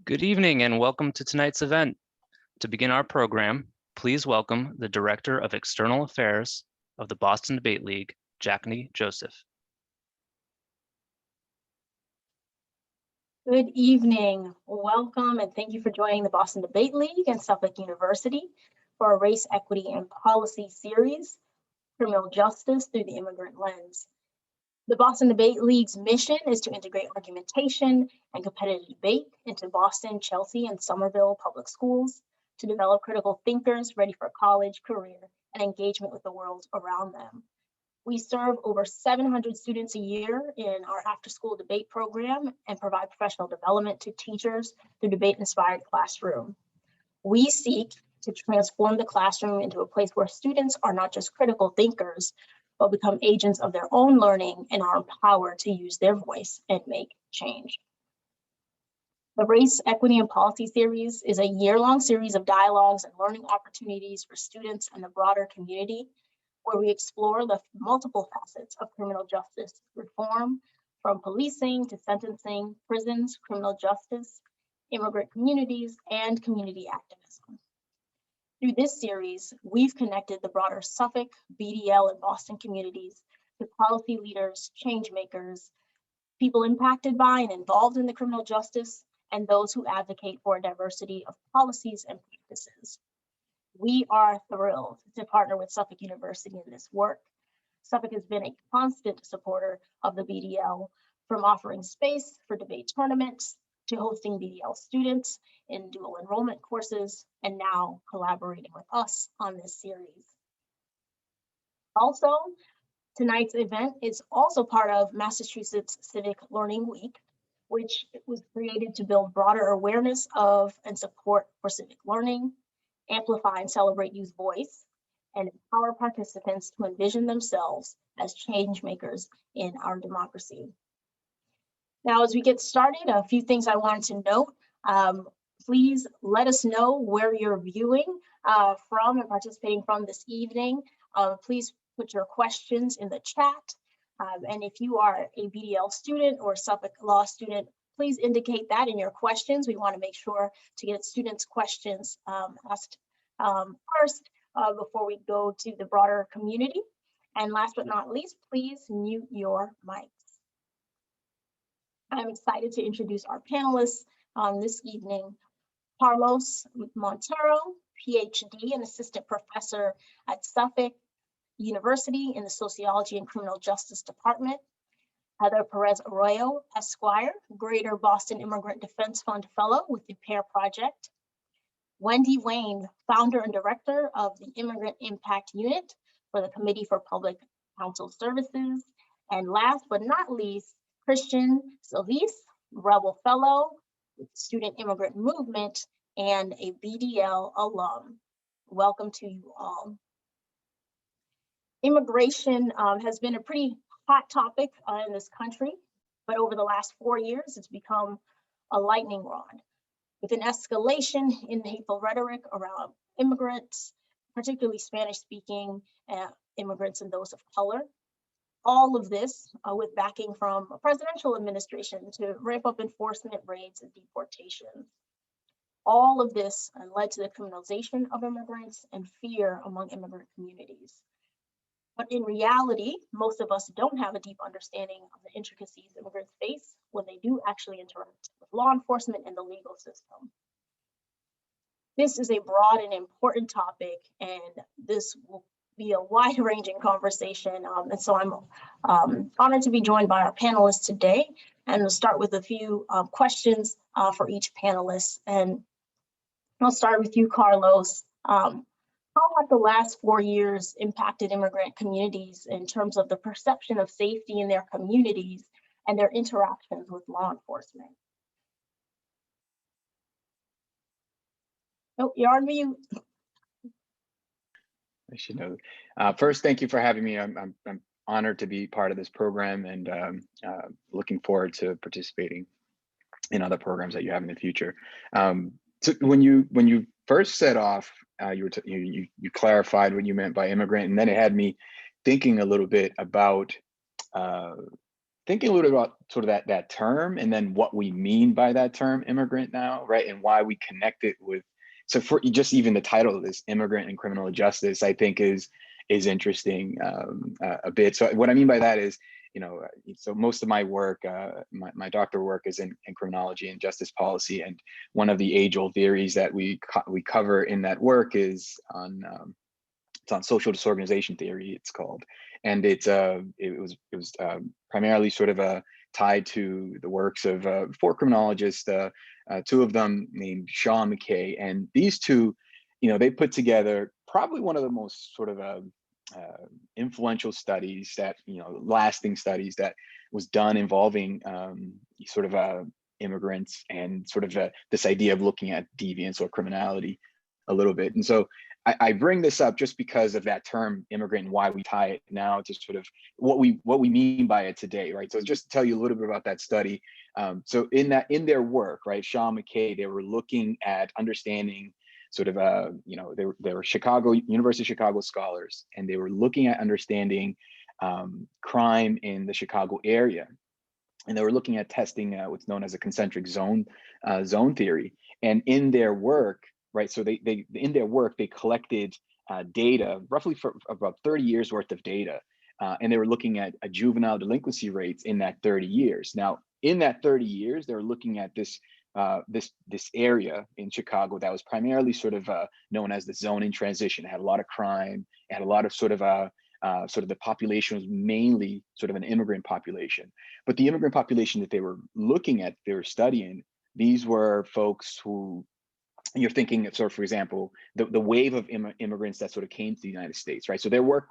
Good evening and welcome to tonight's event. To begin our program, please welcome the Director of External Affairs of the Boston Debate League, Jackney Joseph. Good evening, welcome, and thank you for joining the Boston Debate League and Suffolk University for a Race, Equity, and Policy series, Criminal Justice Through the Immigrant Lens. The Boston Debate League's mission is to integrate argumentation and competitive debate into Boston, Chelsea, and Somerville public schools to develop critical thinkers ready for college, career, and engagement with the world around them. We serve over 700 students a year in our after-school debate program and provide professional development to teachers through debate-inspired classroom. We seek to transform the classroom into a place where students are not just critical thinkers, but become agents of their own learning and are empowered to use their voice and make change. The Race, Equity, and Policy series is a year-long series of dialogues and learning opportunities for students and the broader community, where we explore the multiple facets of criminal justice reform, from policing to sentencing, prisons, criminal justice, immigrant communities, and community activism. Through this series, we've connected the broader Suffolk, BDL, and Boston communities to policy leaders, change makers, people impacted by and involved in the criminal justice, and those who advocate for a diversity of policies and practices. We are thrilled to partner with Suffolk University in this work. Suffolk has been a constant supporter of the BDL, from offering space for debate tournaments to hosting BDL students in dual enrollment courses, and now collaborating with us on this series. Also, tonight's event is also part of Massachusetts Civic Learning Week, which was created to build broader awareness of and support for civic learning, amplify and celebrate youth voice, and empower participants to envision themselves as change makers in our democracy. Now, as we get started, a few things I wanted to note. Please let us know where you're viewing from and participating from this evening. Please put your questions in the chat. And if you are a BDL student or Suffolk Law student, please indicate that in your questions. We want to make sure to get students' questions asked first before we go to the broader community. And last but not least, please mute your mics. I'm excited to introduce our panelists this evening. Carlos Monteiro, Ph.D. and Assistant Professor at Suffolk University in the Sociology and Criminal Justice Department. Heather Perez Arroyo, Esquire, Greater Boston Immigrant Defense Fund Fellow with the PAIR Project. Wendy Wayne, Founder and Director of the Immigrant Impact Unit for the Committee for Public Counsel Services. And last but not least, Cristian Solis, Rebel Fellow with Student Immigrant Movement and a BDL alum. Welcome to you all. Immigration has been a pretty hot topic in this country, but over the last 4 years, it's become a lightning rod, with an escalation in the hateful rhetoric around immigrants, particularly Spanish-speaking immigrants and those of color. All of this with backing from a presidential administration to ramp up enforcement raids and deportations. All of this led to the criminalization of immigrants and fear among immigrant communities. But in reality, most of us don't have a deep understanding of the intricacies immigrants face when they do actually interact with law enforcement and the legal system. This is a broad and important topic, and this will be a wide-ranging conversation. And so I'm honored to be joined by our panelists today. And we'll start with a few questions for each panelist. And I'll start with you, Carlos. How have the last 4 years impacted immigrant communities in terms of the perception of safety in their communities and their interactions with law enforcement? Oh, you're on mute. I should know. First, thank you for having me. I'm honored to be part of this program and looking forward to participating in other programs that you have in the future. So when you first set off, you clarified what you meant by immigrant, and then it had me thinking a little bit about thinking a little bit about sort of that term, and then what we mean by that term immigrant now, right? And why we connect it with, so for just even the title of this, immigrant and criminal justice, I think is interesting a bit. So what I mean by that is, so most of my work, my doctoral work is in criminology and justice policy. And one of the age-old theories that we cover in that work is on, it's on social disorganization theory, it's called. And it was primarily sort of tied to the works of 4 criminologists, 2 of them named Shaw and McKay. And these two, they put together probably one of the most sort of influential studies that, lasting studies that was done involving sort of immigrants and sort of this idea of looking at deviance or criminality a little bit. And so I bring this up just because of that term immigrant and why we tie it now to sort of what we mean by it today, right? So just to tell you a little bit about that study. So in their work, right, Shaw and McKay, they were looking at understanding sort of they were University of Chicago scholars, and they were looking at understanding crime in the Chicago area, and they were looking at testing what's known as a concentric zone theory. And in their work, right, so they in their work they collected data roughly for about 30 years worth of data, and they were looking at juvenile delinquency rates in that 30 years. Now, in that 30 years, they were looking at this area in Chicago that was primarily sort of known as the zone in transition. It had a lot of crime. It had a lot of sort of the population was mainly sort of an immigrant population. But the immigrant population that they were looking at, they were studying, these were folks who, you're thinking of, sort of, for example, the wave of immigrants that sort of came to the United States, right? So their work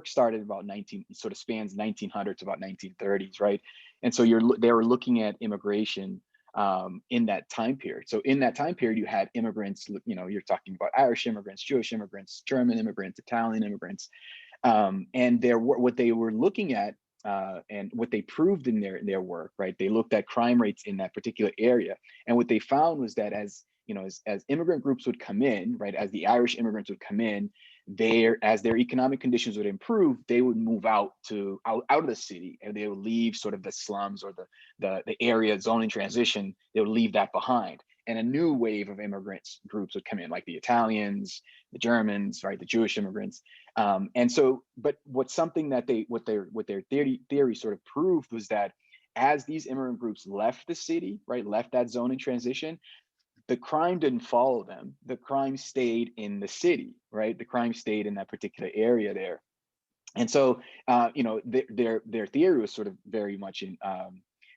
started about sort of spans 1900 to about 1930s, right? And so they were looking at immigration in that time period. So in that time period, you had immigrants, you're talking about Irish immigrants, Jewish immigrants, German immigrants, Italian immigrants, and what they were looking at and what they proved in their work, right? They looked at crime rates in that particular area, and what they found was that as immigrant groups would come in, right, as the Irish immigrants would come in, as their economic conditions would improve, they would move out of the city, and they would leave sort of the slums or the area zone in transition. They would leave that behind, and a new wave of immigrants groups would come in, like the Italians, the Germans, right, the Jewish immigrants. And so, but what's something that what their theory sort of proved was that as these immigrant groups left the city, right, left that zone in transition, the crime didn't follow them. The crime stayed in the city, right? The crime stayed in that particular area there. And so, their theory was sort of very much in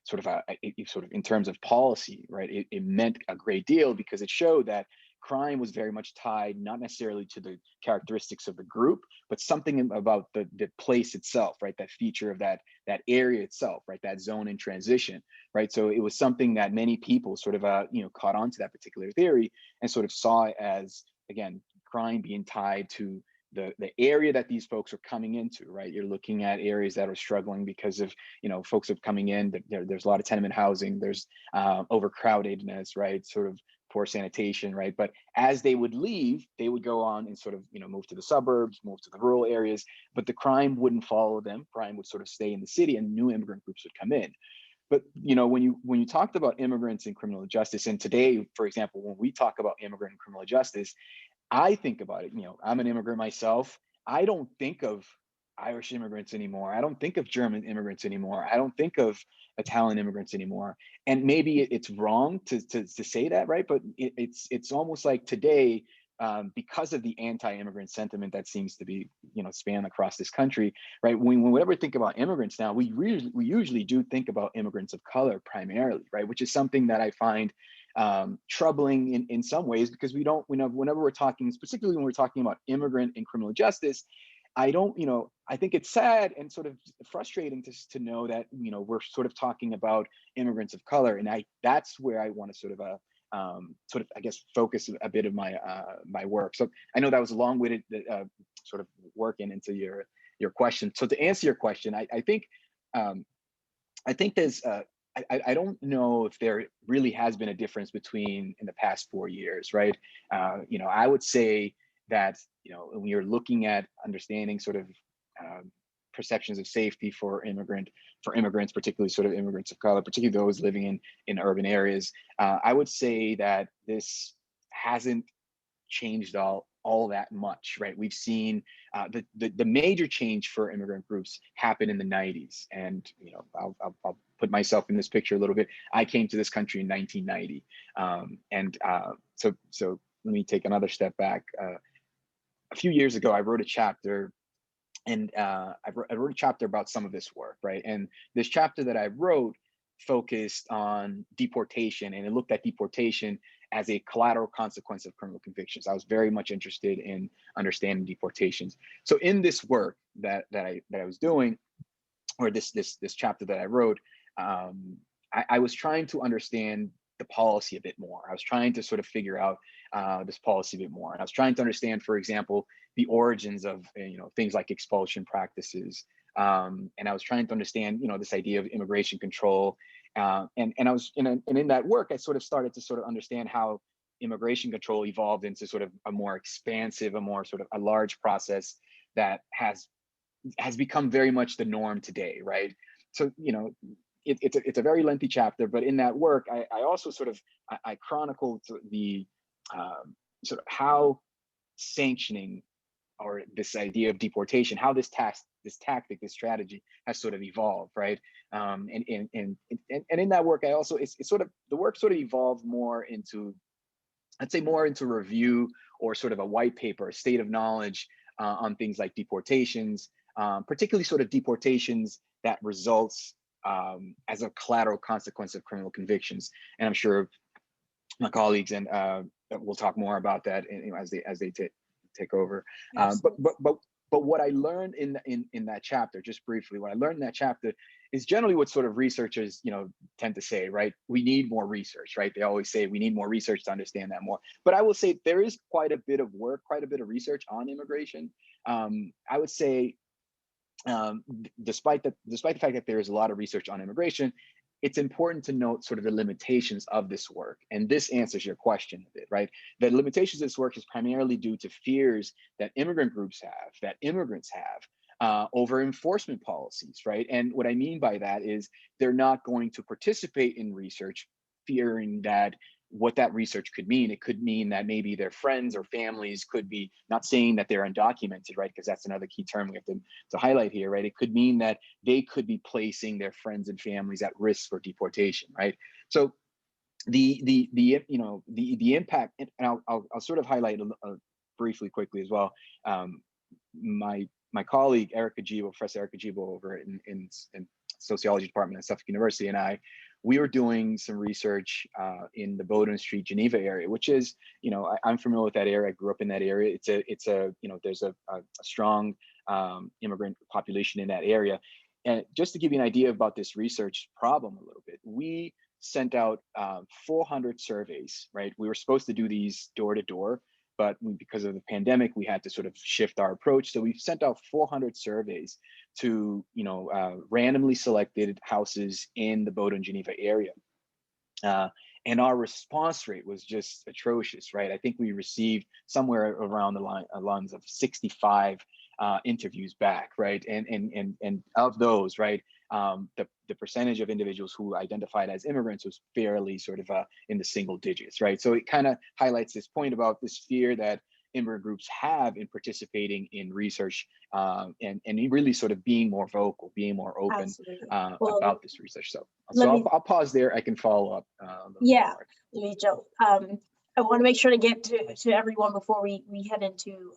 sort of in terms of policy, right? It meant a great deal because it showed that crime was very much tied not necessarily to the characteristics of the group, but something about the place itself, right? That feature of that area itself, right? That zone in transition, right? So it was something that many people sort of caught on to that particular theory and sort of saw it as, again, crime being tied to the area that these folks are coming into, right? You're looking at areas that are struggling because of, folks are coming in, there's a lot of tenement housing, there's overcrowdedness, right? Sort of poor sanitation, right? But as they would leave, they would go on and sort of, move to the suburbs, move to the rural areas, but the crime wouldn't follow them. Crime would sort of stay in the city and new immigrant groups would come in. But, when you talked about immigrants and criminal justice, and today, for example, when we talk about immigrant and criminal justice, I think about it, I'm an immigrant myself. I don't think of Irish immigrants anymore. I don't think of German immigrants anymore. I don't think of Italian immigrants anymore. And maybe it's wrong to say that, right? But it's almost like today, because of the anti-immigrant sentiment that seems to be, span across this country, right? When we ever think about immigrants now, we usually do think about immigrants of color primarily, right? Which is something that I find troubling in some ways, because whenever we're talking, particularly when we're talking about immigrant and criminal justice, I think it's sad and sort of frustrating to know that, we're sort of talking about immigrants of color. And that's where I want to sort of, I guess, focus a bit of my work. So I know that was a long-winded sort of working into your question. So to answer your question, I think there's, I don't know if there really has been a difference between in the past 4 years, right? I would say that, when you're looking at understanding sort of perceptions of safety for immigrants, particularly sort of immigrants of color, particularly those living in urban areas. I would say that this hasn't changed all that much, right? We've seen the major change for immigrant groups happen in the 90s, and I'll put myself in this picture a little bit. I came to this country in 1990, so let me take another step back. A few years ago, I wrote a chapter, and I wrote a chapter about some of this work, right? And this chapter that I wrote focused on deportation, and it looked at deportation as a collateral consequence of criminal convictions. I was very much interested in understanding deportations. So in this work that I was doing, or this chapter that I wrote, I was trying to understand the policy a bit more. I was trying to sort of figure out this policy a bit more. And I was trying to understand, for example, the origins of things like expulsion practices. And I was trying to understand this idea of immigration control. And I was in that work, I sort of started to sort of understand how immigration control evolved into sort of a more expansive, a more sort of a large process that has become very much the norm today, right? So it's a very lengthy chapter, but in that work, I also sort of I chronicled the sort of how sanctioning, or this idea of deportation, how this tactic, this strategy has sort of evolved, right? And in that work, I also the work sort of evolved more into, I'd say, more into review, or sort of a white paper, a state of knowledge on things like deportations, particularly sort of deportations that results as a collateral consequence of criminal convictions. And I'm sure my colleagues and we'll talk more about that as they take over. But what I learned in that chapter, just briefly, what I learned in that chapter is generally what sort of researchers tend to say, right? We need more research, right? They always say we need more research to understand that more. But I will say there is quite a bit of work, quite a bit of research on immigration. I would say, despite the fact that there is a lot of research on immigration, it's important to note sort of the limitations of this work. And this answers your question a bit, right? The limitations of this work is primarily due to fears that immigrant groups have, that immigrants have, over enforcement policies, right? And what I mean by that is they're not going to participate in research, fearing that what that research could mean. It could mean that maybe their friends or families could be, not saying that they're undocumented, right? Because that's another key term we have to highlight here, right? It could mean that they could be placing their friends and families at risk for deportation, right? So the impact, and I'll sort of highlight briefly, quickly as well. My colleague Professor Erica Gibo over in Sociology department at Suffolk University, and we were doing some research in the Bowdoin Street, Geneva area, which is, I'm familiar with that area. I grew up in that area. There's a strong immigrant population in that area. And just to give you an idea about this research problem a little bit, we sent out 400 surveys, right? We were supposed to do these door to door, but because of the pandemic, we had to sort of shift our approach. So we sent out 400 surveys to, randomly selected houses in the Bowdoin, Geneva area. And our response rate was just atrocious, right? I think we received somewhere around the lines of 65 interviews back, right? And of those, right, the percentage of individuals who identified as immigrants was fairly sort of in the single digits, right? So it kind of highlights this point about this fear that immigrant groups have in participating in research, and really sort of being more vocal, being more open about this research. So I'll pause there. I can follow up. Yeah, Joe. I want to make sure to get to everyone before we head into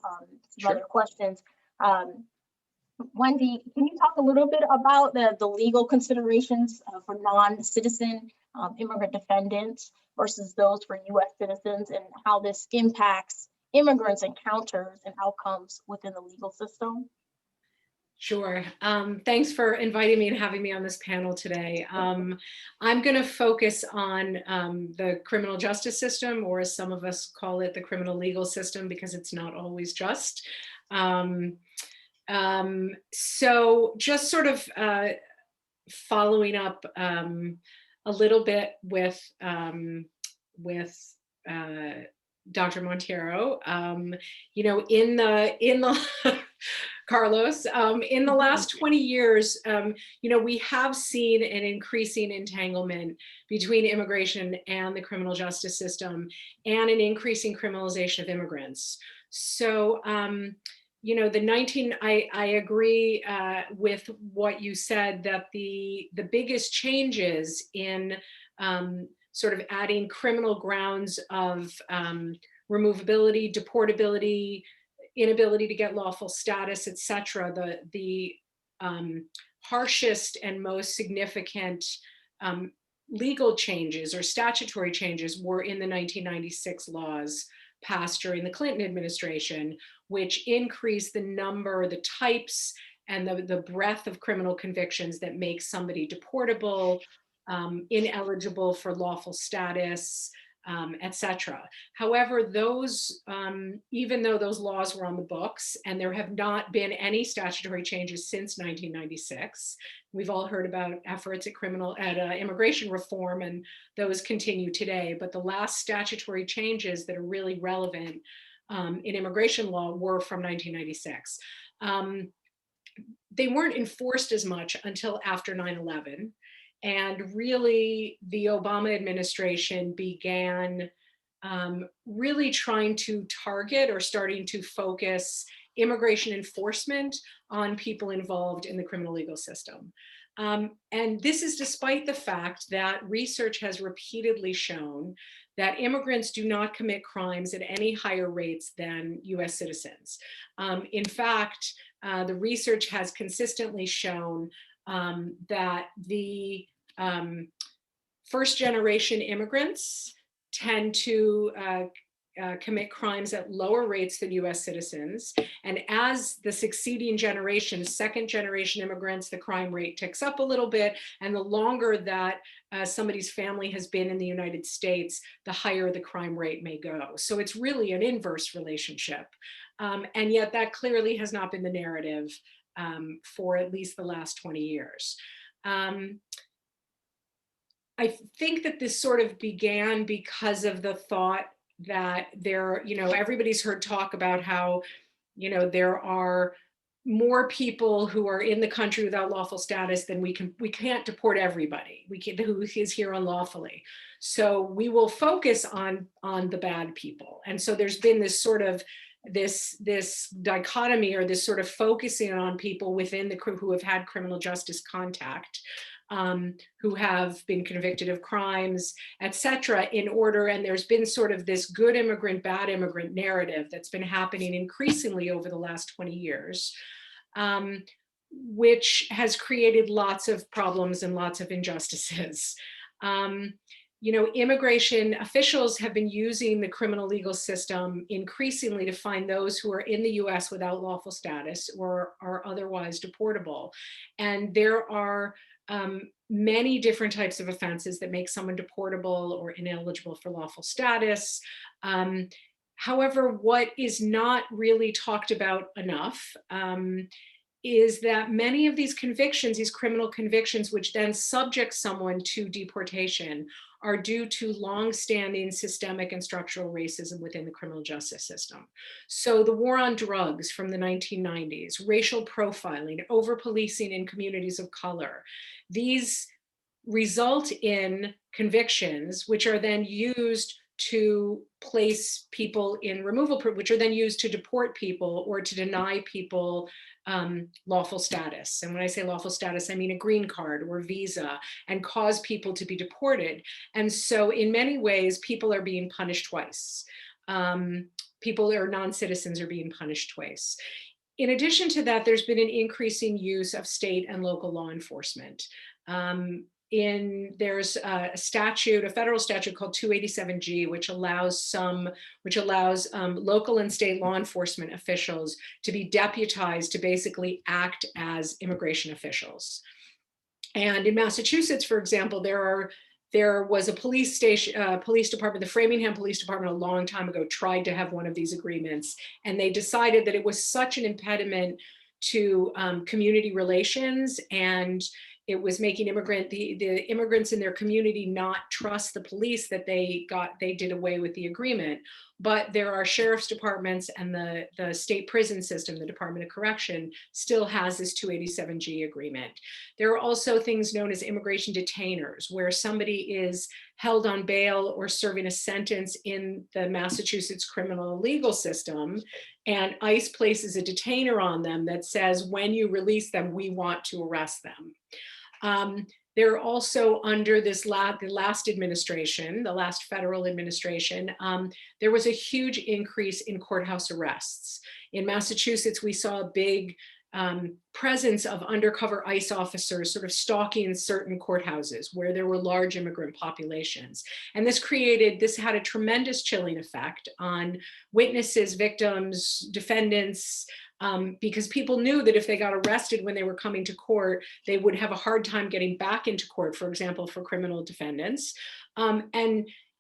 some other questions. Wendy, can you talk a little bit about the legal considerations for non-citizen immigrant defendants versus those for U.S. citizens, and how this impacts immigrants' encounters and outcomes within the legal system? Sure. Thanks for inviting me and having me on this panel today. I'm going to focus on the criminal justice system, or as some of us call it, the criminal legal system, because it's not always just. So just sort of following up a little bit with Dr. Monteiro, in the Carlos. In the last 20 years, we have seen an increasing entanglement between immigration and the criminal justice system, and an increasing criminalization of immigrants. So, I agree with what you said, that the biggest changes in sort of adding criminal grounds of removability, deportability, inability to get lawful status, etc. The harshest and most significant legal changes or statutory changes were in the 1996 laws passed during the Clinton administration, which increased the number, the types, and the breadth of criminal convictions that make somebody deportable, ineligible for lawful status, etc. However, those, even though those laws were on the books, and there have not been any statutory changes since 1996, we've all heard about efforts at immigration reform, and those continue today. But the last statutory changes that are really relevant in immigration law were from 1996. They weren't enforced as much until after 9/11. And really, the Obama administration began really trying to target, or starting to focus, immigration enforcement on people involved in the criminal legal system. And this is despite the fact that research has repeatedly shown that immigrants do not commit crimes at any higher rates than US citizens. In fact, the research has consistently shown that the first generation immigrants tend to commit crimes at lower rates than US citizens. And as the succeeding generations, second generation immigrants, the crime rate ticks up a little bit. And the longer that somebody's family has been in the United States, the higher the crime rate may go. So it's really an inverse relationship. And yet that clearly has not been the narrative for at least the last 20 years. I think that this sort of began because of the thought that everybody's heard talk about how, there are more people who are in the country without lawful status than we can't deport everybody who is here unlawfully. So we will focus on the bad people. And so there's been this sort of this dichotomy, or this sort of focusing on people within who have had criminal justice contact, who have been convicted of crimes, etc. And there's been sort of this good immigrant, bad immigrant narrative that's been happening increasingly over the last 20 years, which has created lots of problems and lots of injustices. Immigration officials have been using the criminal legal system increasingly to find those who are in the US without lawful status or are otherwise deportable. And there are many different types of offenses that make someone deportable or ineligible for lawful status. However, what is not really talked about enough is that many of these convictions, these criminal convictions, which then subject someone to deportation, are due to long-standing systemic and structural racism within the criminal justice system. So the war on drugs from the 1990s, racial profiling, over-policing in communities of color, these result in convictions which are then used to place people in removal, which are then used to deport people or to deny people lawful status. And when I say lawful status, I mean a green card or visa, and cause people to be deported. And so in many ways, people are being punished twice. People or non-citizens are being punished twice. In addition to that, there's been an increasing use of state and local law enforcement. There's a federal statute called 287G, which allows local and state law enforcement officials to be deputized to basically act as immigration officials. And in Massachusetts, for example, there was a police department, the Framingham Police Department a long time ago tried to have one of these agreements, and they decided that it was such an impediment to community relations, and it was making the immigrants in their community not trust the police, that they did away with the agreement. but there are sheriff's departments, and the state prison system, the Department of Correction, still has this 287G agreement. There are also things known as immigration detainers, where somebody is held on bail or serving a sentence in the Massachusetts criminal legal system, and ICE places a detainer on them that says, when you release them, we want to arrest them. They're also under the last administration, the last federal administration, there was a huge increase in courthouse arrests. In Massachusetts, we saw a big presence of undercover ICE officers sort of stalking certain courthouses where there were large immigrant populations. And this had a tremendous chilling effect on witnesses, victims, defendants, because people knew that if they got arrested when they were coming to court, they would have a hard time getting back into court, for example, for criminal defendants.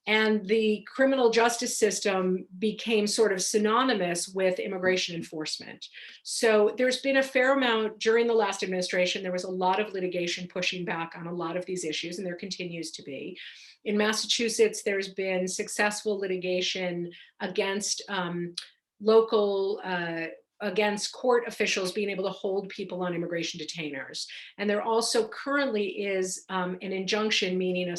And the criminal justice system became sort of synonymous with immigration enforcement. So there's been a fair amount during the last administration. There was a lot of litigation pushing back on a lot of these issues, and there continues to be. In Massachusetts, there's been successful litigation against against court officials being able to hold people on immigration detainers. And there also currently is an injunction, meaning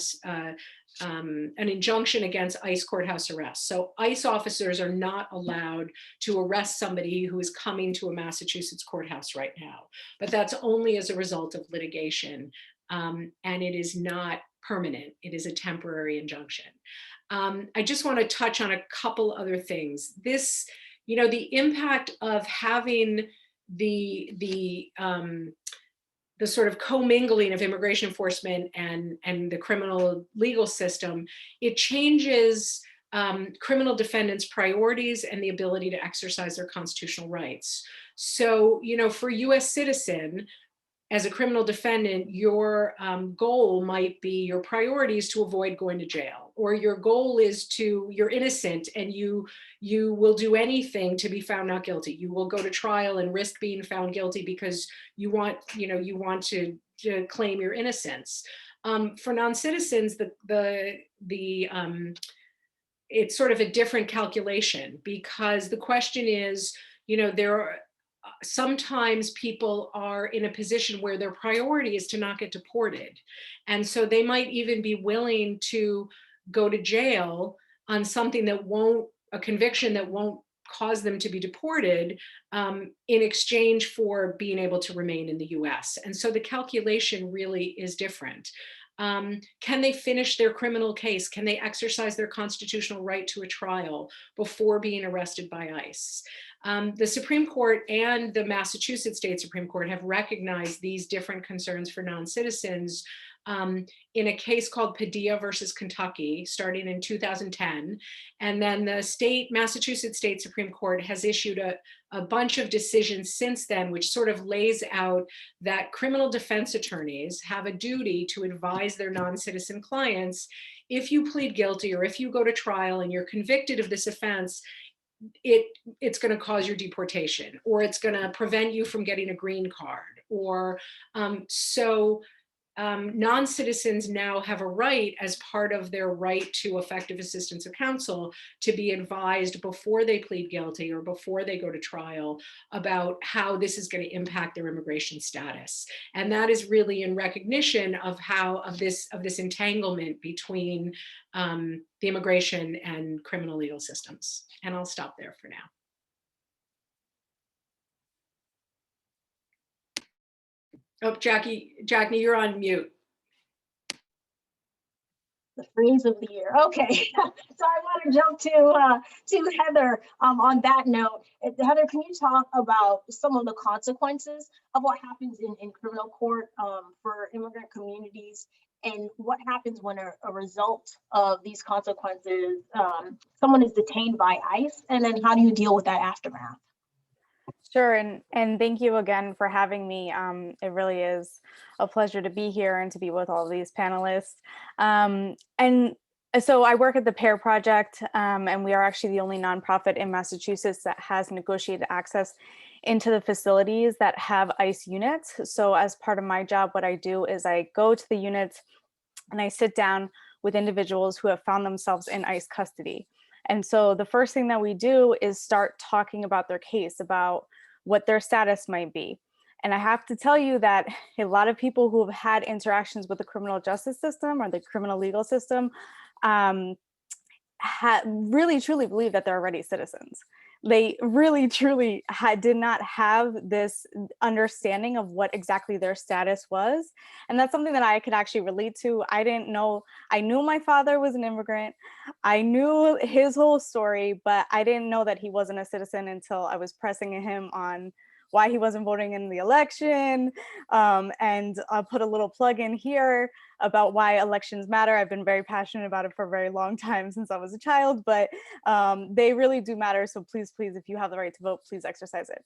an injunction against ICE courthouse arrests. So ICE officers are not allowed to arrest somebody who is coming to a Massachusetts courthouse right now, but that's only as a result of litigation. And it is not permanent. It is a temporary injunction. I just want to touch on a couple other things. The impact of having the sort of commingling of immigration enforcement and the criminal legal system, it changes criminal defendants' priorities and the ability to exercise their constitutional rights. So, for US citizen, as a criminal defendant, your goal might be, your priority is to avoid going to jail, or your goal is you're innocent and you will do anything to be found not guilty. You will go to trial and risk being found guilty because you want to claim your innocence. For non-citizens, it's sort of a different calculation, because the question is, sometimes people are in a position where their priority is to not get deported. And so they might even be willing to go to jail on something a conviction that won't cause them to be deported, in exchange for being able to remain in the US. And so the calculation really is different. Can they finish their criminal case? Can they exercise their constitutional right to a trial before being arrested by ICE? The Supreme Court and the Massachusetts State Supreme Court have recognized these different concerns for non-citizens in a case called Padilla versus Kentucky, starting in 2010. And then the Massachusetts State Supreme Court has issued a bunch of decisions since then, which sort of lays out that criminal defense attorneys have a duty to advise their non-citizen clients, if you plead guilty or if you go to trial and you're convicted of this offense, it's going to cause your deportation, or it's going to prevent you from getting a green card, or non-citizens now have a right, as part of their right to effective assistance of counsel, to be advised before they plead guilty or before they go to trial about how this is going to impact their immigration status. And that is really in recognition of this entanglement between the immigration and criminal legal systems. And I'll stop there for now. Oh, Jackie, you're on mute. The phrase of the year. Okay, so I want to jump to Heather on that note. Heather, can you talk about some of the consequences of what happens in criminal court for immigrant communities, and what happens when a result of these consequences, someone is detained by ICE, and then how do you deal with that aftermath? Sure, and thank you again for having me. It really is a pleasure to be here and to be with all of these panelists. And so I work at the PAIR Project, and we are actually the only nonprofit in Massachusetts that has negotiated access into the facilities that have ICE units. So as part of my job, what I do is I go to the units and I sit down with individuals who have found themselves in ICE custody. And so the first thing that we do is start talking about their case, about what their status might be. And I have to tell you that a lot of people who have had interactions with the criminal justice system or the criminal legal system really truly believe that they're already citizens. They really truly did not have this understanding of what exactly their status was. And that's something that I could actually relate to. I didn't know, I knew my father was an immigrant. I knew his whole story, but I didn't know that he wasn't a citizen until I was pressing him on why he wasn't voting in the election. And I'll put a little plug in here about why elections matter. I've been very passionate about it for a very long time, since I was a child, but they really do matter. So please, if you have the right to vote, please exercise it.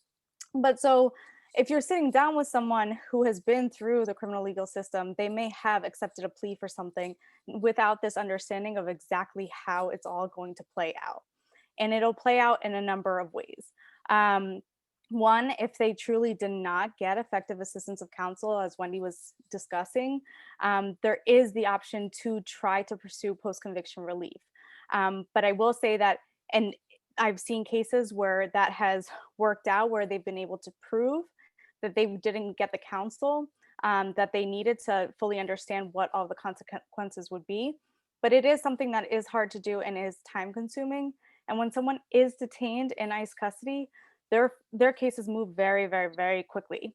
But so if you're sitting down with someone who has been through the criminal legal system, they may have accepted a plea for something without this understanding of exactly how it's all going to play out. And it'll play out in a number of ways. One, if they truly did not get effective assistance of counsel, as Wendy was discussing, there is the option to try to pursue post-conviction relief. But I will say that, and I've seen cases where that has worked out, where they've been able to prove that they didn't get the counsel that they needed to fully understand what all the consequences would be. But it is something that is hard to do and is time consuming. And when someone is detained in ICE custody, their cases move very, very, very quickly.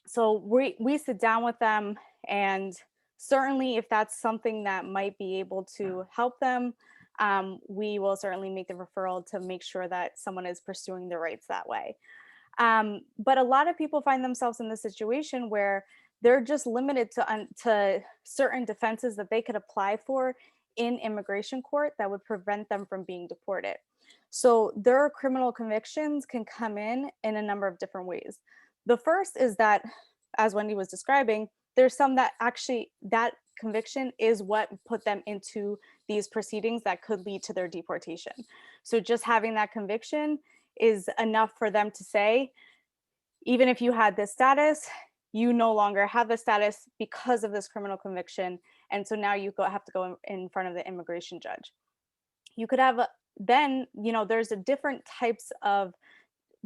So we sit down with them, and certainly if that's something that might be able to help them, we will certainly make the referral to make sure that someone is pursuing their rights that way. But a lot of people find themselves in this situation where they're just limited to certain defenses that they could apply for in immigration court that would prevent them from being deported. So their criminal convictions can come in a number of different ways. The first is that, as Wendy was describing, there's some that actually, that conviction is what put them into these proceedings that could lead to their deportation. So just having that conviction is enough for them to say, even if you had this status, you no longer have the status because of this criminal conviction. And so now you have to go in front of the immigration judge. You could have then, there's a different types of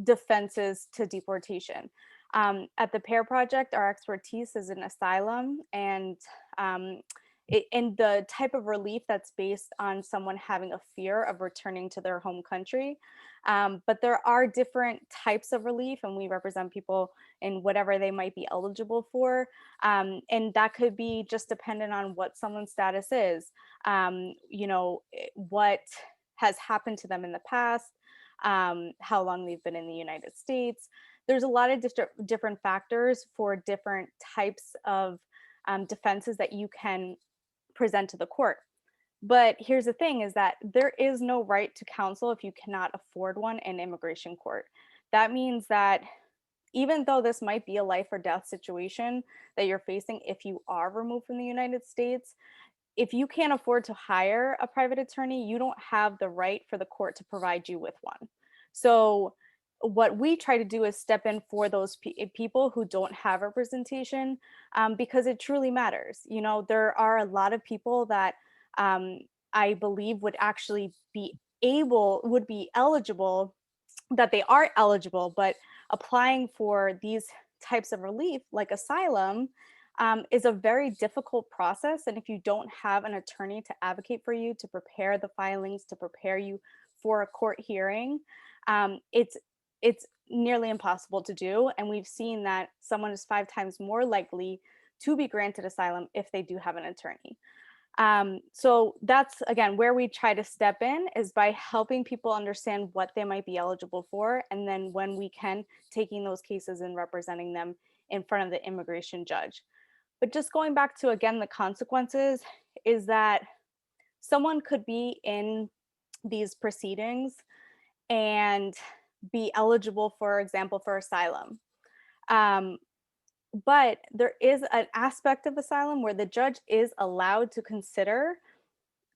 defenses to deportation. At the PAIR project, our expertise is in asylum and in the type of relief that's based on someone having a fear of returning to their home country. But there are different types of relief, and we represent people in whatever they might be eligible for. And that could be just dependent on what someone's status is, what has happened to them in the past, how long they've been in the United States. There's a lot of different factors for different types of defenses that you can present to the court. But here's the thing, is that there is no right to counsel if you cannot afford one in immigration court. That means that even though this might be a life or death situation that you're facing if you are removed from the United States, if you can't afford to hire a private attorney, you don't have the right for the court to provide you with one. So what we try to do is step in for those people who don't have representation, because it truly matters. There are a lot of people that I believe would actually would be eligible, that they are eligible, but applying for these types of relief like asylum is a very difficult process. And if you don't have an attorney to advocate for you, to prepare the filings, to prepare you for a court hearing, it's nearly impossible to do. And we've seen that someone is 5 times more likely to be granted asylum if they do have an attorney. So that's, again, where we try to step in, is by helping people understand what they might be eligible for. And then when we can, taking those cases and representing them in front of the immigration judge. But just going back to, again, the consequences, is that someone could be in these proceedings and be eligible, for example, for asylum. But there is an aspect of asylum where the judge is allowed to consider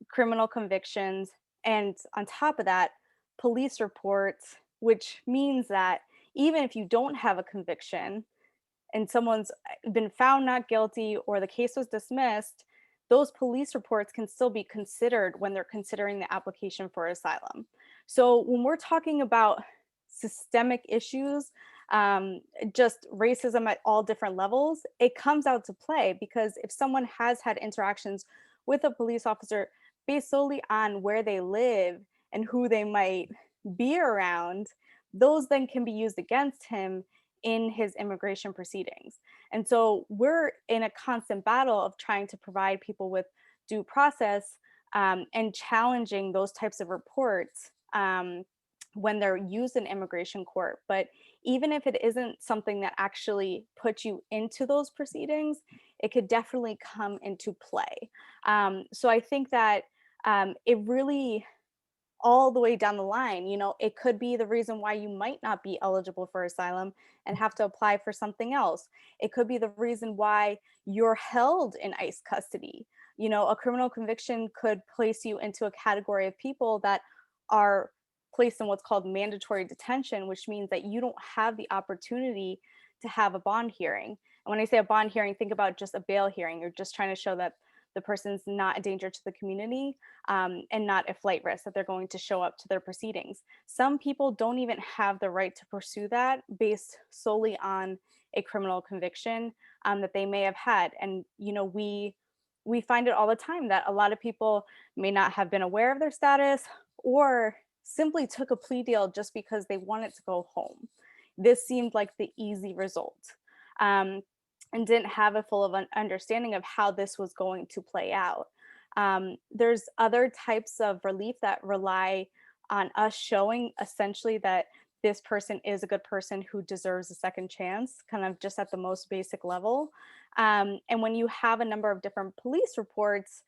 criminal convictions, and on top of that, police reports, which means that even if you don't have a conviction and someone's been found not guilty or the case was dismissed, those police reports can still be considered when they're considering the application for asylum. So when we're talking about systemic issues, just racism at all different levels, it comes out to play, because if someone has had interactions with a police officer based solely on where they live and who they might be around, those then can be used against him in his immigration proceedings. And so we're in a constant battle of trying to provide people with due process, and challenging those types of reports when they're used in immigration court. But even if it isn't something that actually puts you into those proceedings, it could definitely come into play. So I think that it really, all the way down the line, it could be the reason why you might not be eligible for asylum and have to apply for something else. It could be the reason why you're held in ICE custody. A criminal conviction could place you into a category of people that are placed in what's called mandatory detention, which means that you don't have the opportunity to have a bond hearing. And when I say a bond hearing, think about just a bail hearing. You're just trying to show that the person's not a danger to the community, and not a flight risk, that they're going to show up to their proceedings. Some people don't even have the right to pursue that based solely on a criminal conviction that they may have had. And we find it all the time that a lot of people may not have been aware of their status, or simply took a plea deal just because they wanted to go home. This seemed like the easy result. And didn't have a full of understanding of how this was going to play out. There's other types of relief that rely on us showing essentially that this person is a good person who deserves a second chance, kind of just at the most basic level. And when you have a number of different police reports,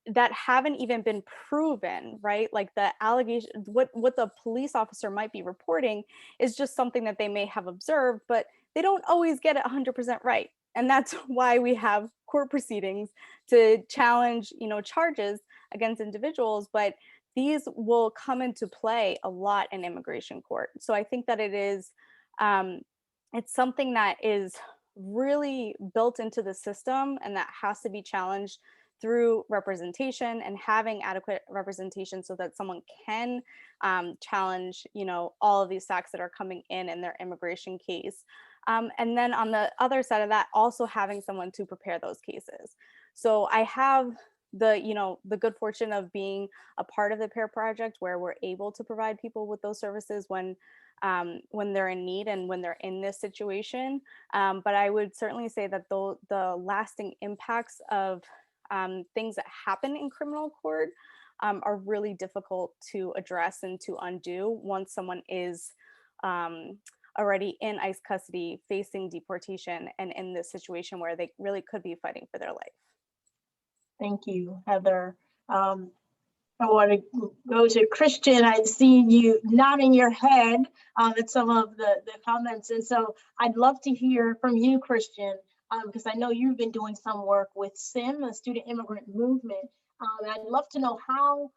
that haven't even been proven, right? Like the allegation, what the police officer might be reporting is just something that they may have observed, but they don't always get it 100% right. And that's why we have court proceedings to challenge, charges against individuals, but these will come into play a lot in immigration court. So I think that it's something that is really built into the system, and that has to be challenged through representation and having adequate representation so that someone can challenge, all of these facts that are coming in their immigration case. And then on the other side of that, also having someone to prepare those cases. So I have the good fortune of being a part of the PAIR project, where we're able to provide people with those services when they're in need and when they're in this situation. But I would certainly say that the lasting impacts of things that happen in criminal court are really difficult to address and to undo once someone is already in ICE custody, facing deportation, and in this situation where they really could be fighting for their life. Thank you, Heather. I want to go to Cristian. I've seen you nodding your head at some of the comments. And so I'd love to hear from you, Cristian, because I know you've been doing some work with SIM, the Student Immigrant Movement. And I'd love to know how,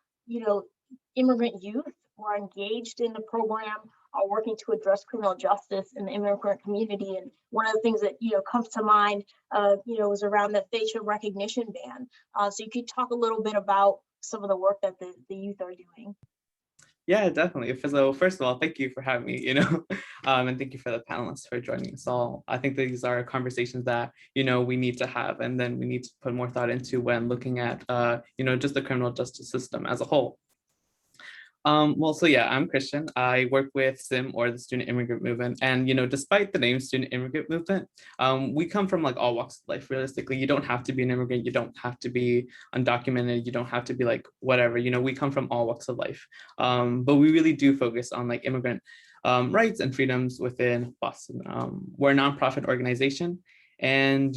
immigrant youth who are engaged in the program are working to address criminal justice in the immigrant community. And one of the things that, comes to mind, was around the facial recognition ban. So you could talk a little bit about some of the work that the youth are doing. Yeah, definitely. So first of all, thank you for having me, and thank you for the panelists for joining us all. I think these are conversations that, we need to have, and then we need to put more thought into when looking at, just the criminal justice system as a whole. So yeah, I'm Cristian. I work with SIM, or the Student Immigrant Movement. And, despite the name Student Immigrant Movement, we come from like all walks of life. Realistically, you don't have to be an immigrant. You don't have to be undocumented. You don't have to be like whatever, we come from all walks of life. But we really do focus on like immigrant rights and freedoms within Boston. We're a nonprofit organization. And,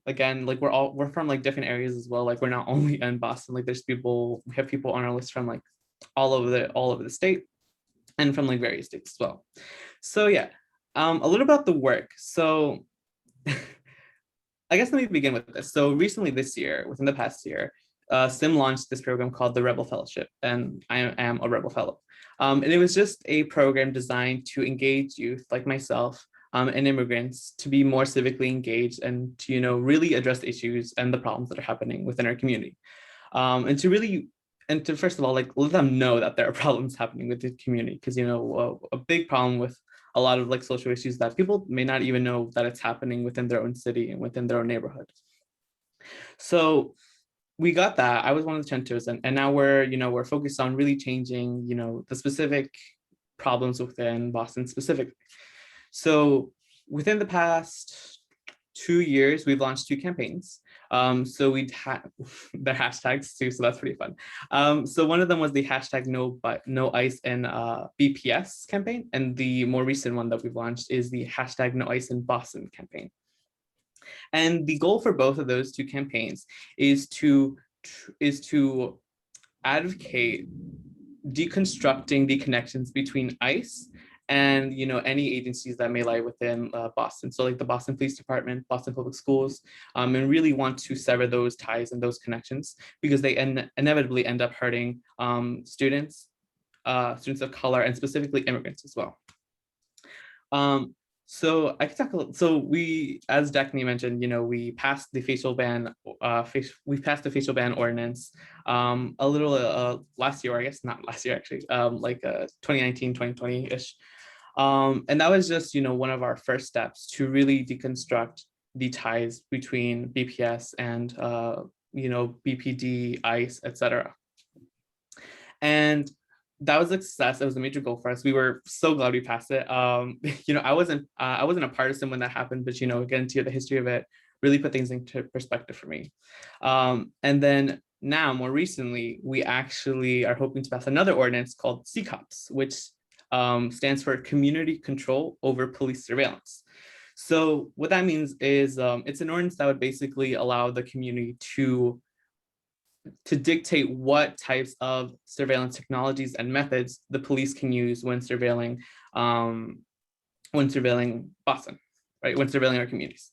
again, like we're from like different areas as well. Like we're not only in Boston, like we have people on our list from like all over the state and from like various states as well. So yeah, a little about the work. So I guess let me begin with this. So recently this year, within the past year, SIM launched this program called the Rebel Fellowship, and I am a Rebel Fellow. And it was just a program designed to engage youth like myself and immigrants to be more civically engaged and to, really address the issues and the problems that are happening within our community. And to first of all, like, let them know that there are problems happening with the community, because, a big problem with a lot of like social issues that people may not even know that it's happening within their own city and within their own neighborhood. So we got that. I was one of the chanters, and now we're focused on really changing, the specific problems within Boston specifically. So within the past 2 years, we've launched 2 campaigns. So we'd had the hashtags too, so that's pretty fun. So one of them was the hashtag no ice in BPS campaign, and the more recent one that we've launched is the hashtag no ice in Boston campaign. And the goal for both of those 2 campaigns is to advocate deconstructing the connections between ICE and any agencies that may lie within Boston. So like the Boston Police Department, Boston Public Schools, and really want to sever those ties and those connections, because they inevitably end up hurting students of color, and specifically immigrants as well. So I could talk. So we, as Daphne mentioned, we passed the facial ban. We passed the facial ban ordinance a little last year, or I guess not last year actually, like 2019, 2020-ish. And that was just one of our first steps to really deconstruct the ties between BPS and BPD, ICE, etc. And that was a success. It was a major goal for us. We were so glad we passed it. I wasn't a partisan when that happened, but again, to the history of it really put things into perspective for me. And then now, more recently, we actually are hoping to pass another ordinance called CCOPS, which stands for Community Control Over Police Surveillance. So what that means is it's an ordinance that would basically allow the community to dictate what types of surveillance technologies and methods the police can use when surveilling Boston, right? When surveilling our communities.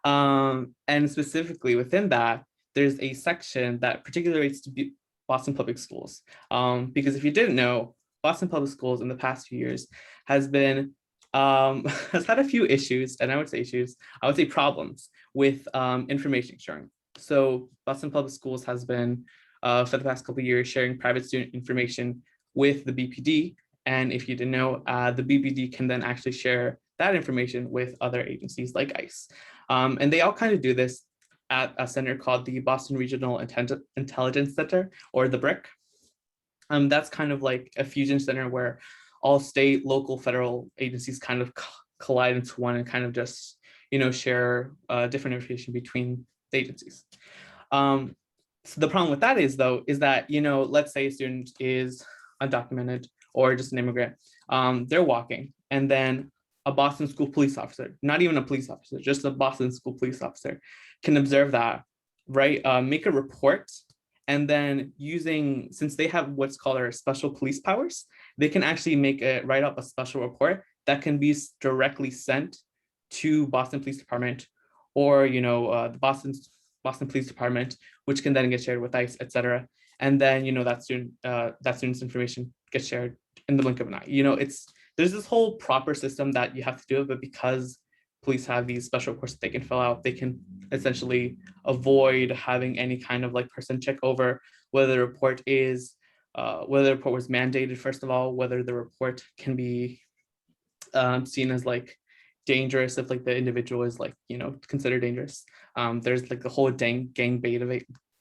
And specifically within that, there's a section that particularly relates to Boston Public Schools. Because if you didn't know, Boston Public Schools in the past few years has been has had a few issues, and I would say problems with information sharing. So Boston Public Schools has been, for the past couple of years, sharing private student information with the BPD. And if you didn't know, the BPD can then actually share that information with other agencies like ICE. And they all kind of do this at a center called the Boston Regional Intelligence Center, or the BRIC. That's kind of like a fusion center where all state, local, federal agencies kind of collide into one and kind of just, share different information between the agencies. So the problem with that is that, let's say a student is undocumented or just an immigrant, they're walking, and then a Boston school police officer, not even a police officer, just a Boston school police officer, can observe that, right? Make a report, and then since they have what's called our special police powers, they can actually write up a special report that can be directly sent to Boston Police Department, or the Boston Police Department, which can then get shared with ICE, etc. And then that student's information gets shared in the blink of an eye. There's this whole proper system that you have to do it, but because police have these special reports that they can fill out, they can essentially avoid having any kind of like person check over whether the report was mandated, first of all, whether the report can be seen as like dangerous if like the individual is like considered dangerous. There's like the whole gang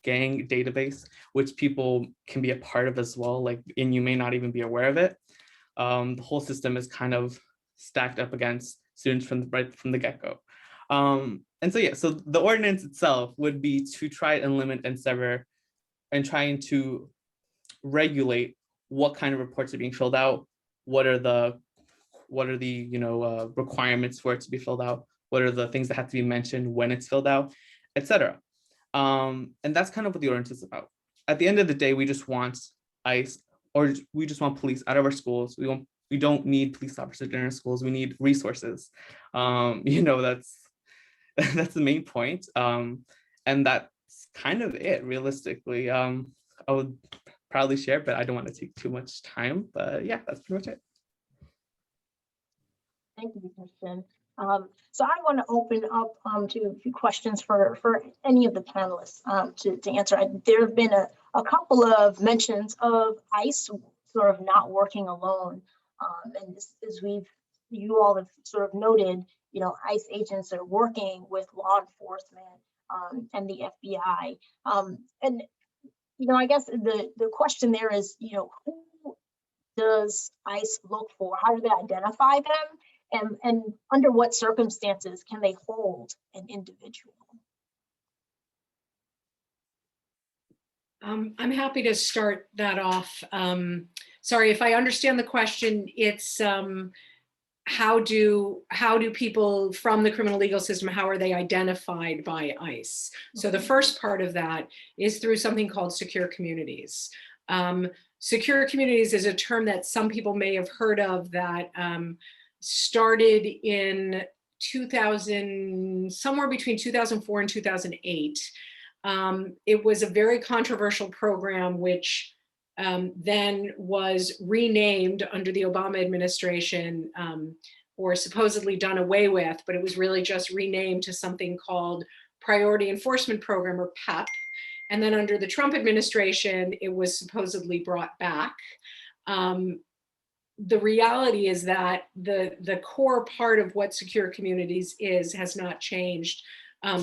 database, which people can be a part of as well, and you may not even be aware of it. The whole system is kind of stacked up against students from the get-go. And so the ordinance itself would be to try and limit and sever and trying to regulate what kind of reports are being filled out, what are the requirements for it to be filled out, what are the things that have to be mentioned when it's filled out, etc. And that's kind of what the ordinance is about. At the end of the day, we just want ICE, or we just want police out of our schools. We don't need police officers in our schools. We need resources. That's the main point. And that's kind of it, realistically. I would proudly share, but I don't want to take too much time. But yeah, that's pretty much it. Thank you, Cristian. So I want to open up to a few questions for any of the panelists to answer. There have been a couple of mentions of ICE sort of not working alone. And this, as you all have sort of noted, you know, ICE agents are working with law enforcement and the FBI. And, you know, I guess the question there is, you know, who does ICE look for? How do they identify them? And under what circumstances can they hold an individual? I'm happy to start that off. Sorry, if I understand the question, it's how do people from the criminal legal system, how are they identified by ICE? So the first part of that is through something called secure communities. Secure communities is a term that some people may have heard of that started in 2000, somewhere between 2004 and 2008. It was a very controversial program, which then was renamed under the Obama administration, or supposedly done away with, but it was really just renamed to something called Priority Enforcement Program, or PEP. And then under the Trump administration, it was supposedly brought back. The reality is that the core part of what secure communities is has not changed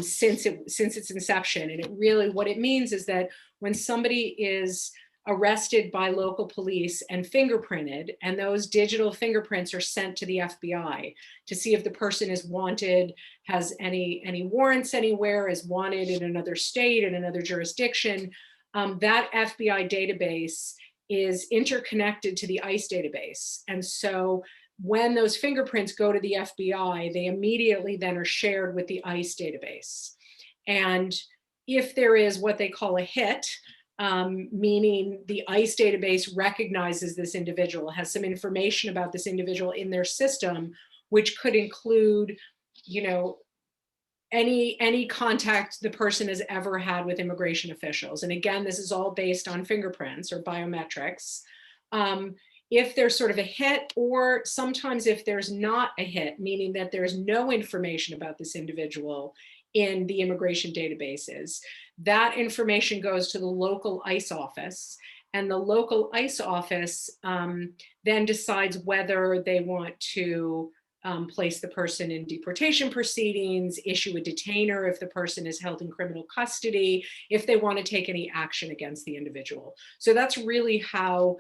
since its inception. And it really, what it means is that when somebody is arrested by local police and fingerprinted, and those digital fingerprints are sent to the FBI to see if the person is wanted, has any warrants anywhere, is wanted in another state, in another jurisdiction, that FBI database is interconnected to the ICE database. And so when those fingerprints go to the FBI, they immediately then are shared with the ICE database. And if there is what they call a hit, meaning the ICE database recognizes this individual, has some information about this individual in their system, which could include, you know, any contact the person has ever had with immigration officials. And again, this is all based on fingerprints or biometrics. If there's sort of a hit, or sometimes if there's not a hit, meaning that there's no information about this individual in the immigration databases, that information goes to the local ICE office, and the local ICE office then decides whether they want to place the person in deportation proceedings, issue a detainer if the person is held in criminal custody, if they want to take any action against the individual. So that's really how,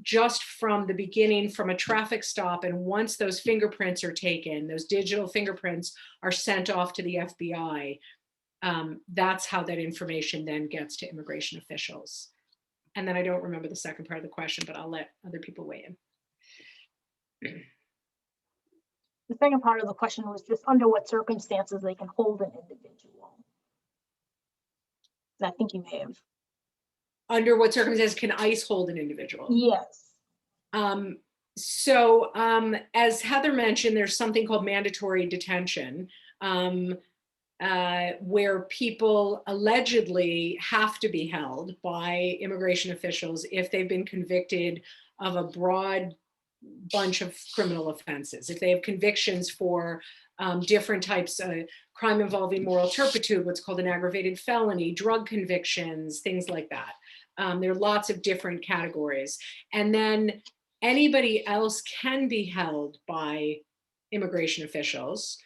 just from the beginning, from a traffic stop, and once those fingerprints are taken, those digital fingerprints are sent off to the FBI, that's how that information then gets to immigration officials. And then I don't remember the second part of the question, but I'll let other people weigh in. The second part of the question was just under what circumstances they can hold an individual. And I think you may have. Under what circumstances can ICE hold an individual? Yes. So as Heather mentioned, there's something called mandatory detention, where people allegedly have to be held by immigration officials if they've been convicted of a broad bunch of criminal offenses. If they have convictions for different types of crime involving moral turpitude, what's called an aggravated felony, drug convictions, things like that. There are lots of different categories. And then anybody else can be held by immigration officials,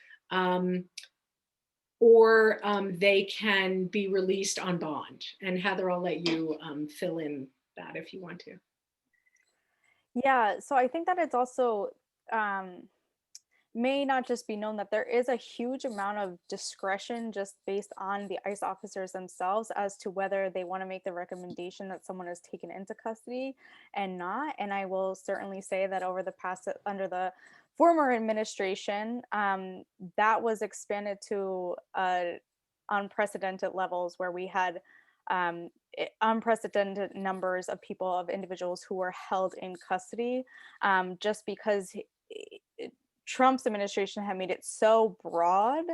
or they can be released on bond. And Heather, I'll let you fill in that if you want to. Yeah, so I think that it's also may not just be known that there is a huge amount of discretion just based on the ICE officers themselves as to whether they want to make the recommendation that someone is taken into custody and not. And I will certainly say that over the past, under the former administration, that was expanded to unprecedented levels, where we had unprecedented numbers of people, of individuals who were held in custody, just because Trump's administration had made it so broad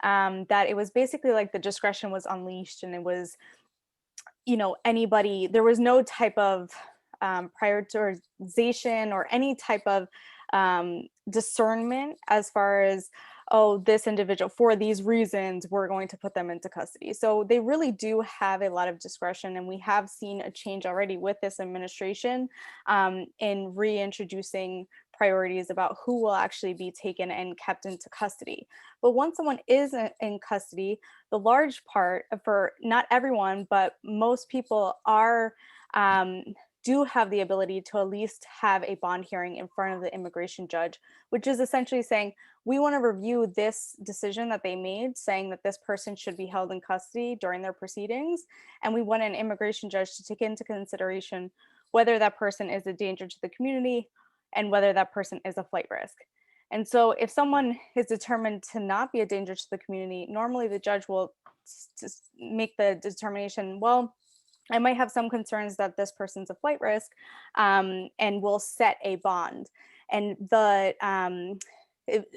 that it was basically like the discretion was unleashed, and it was, you know, anybody, there was no type of prioritization or any type of discernment as far as, oh, this individual, for these reasons, we're going to put them into custody. So they really do have a lot of discretion, and we have seen a change already with this administration in reintroducing priorities about who will actually be taken and kept into custody. But once someone is in custody, the large part, for not everyone, but most people are do have the ability to at least have a bond hearing in front of the immigration judge, which is essentially saying, we want to review this decision that they made, saying that this person should be held in custody during their proceedings. And we want an immigration judge to take into consideration whether that person is a danger to the community and whether that person is a flight risk. And so if someone is determined to not be a danger to the community, normally the judge will just make the determination, well, I might have some concerns that this person's a flight risk, and will set a bond. And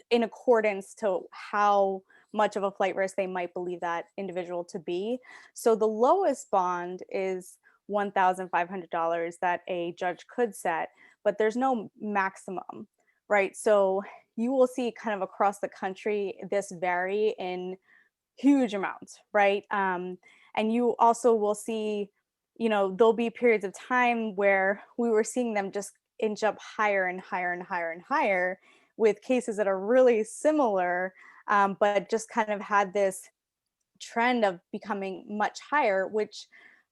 in accordance to how much of a flight risk they might believe that individual to be. So the lowest bond is $1,500 that a judge could set, but there's no maximum, right? So you will see kind of across the country this vary in huge amounts, right? And you also will see, there'll be periods of time where we were seeing them just inch up higher and higher and higher and higher with cases that are really similar, but just kind of had this trend of becoming much higher, which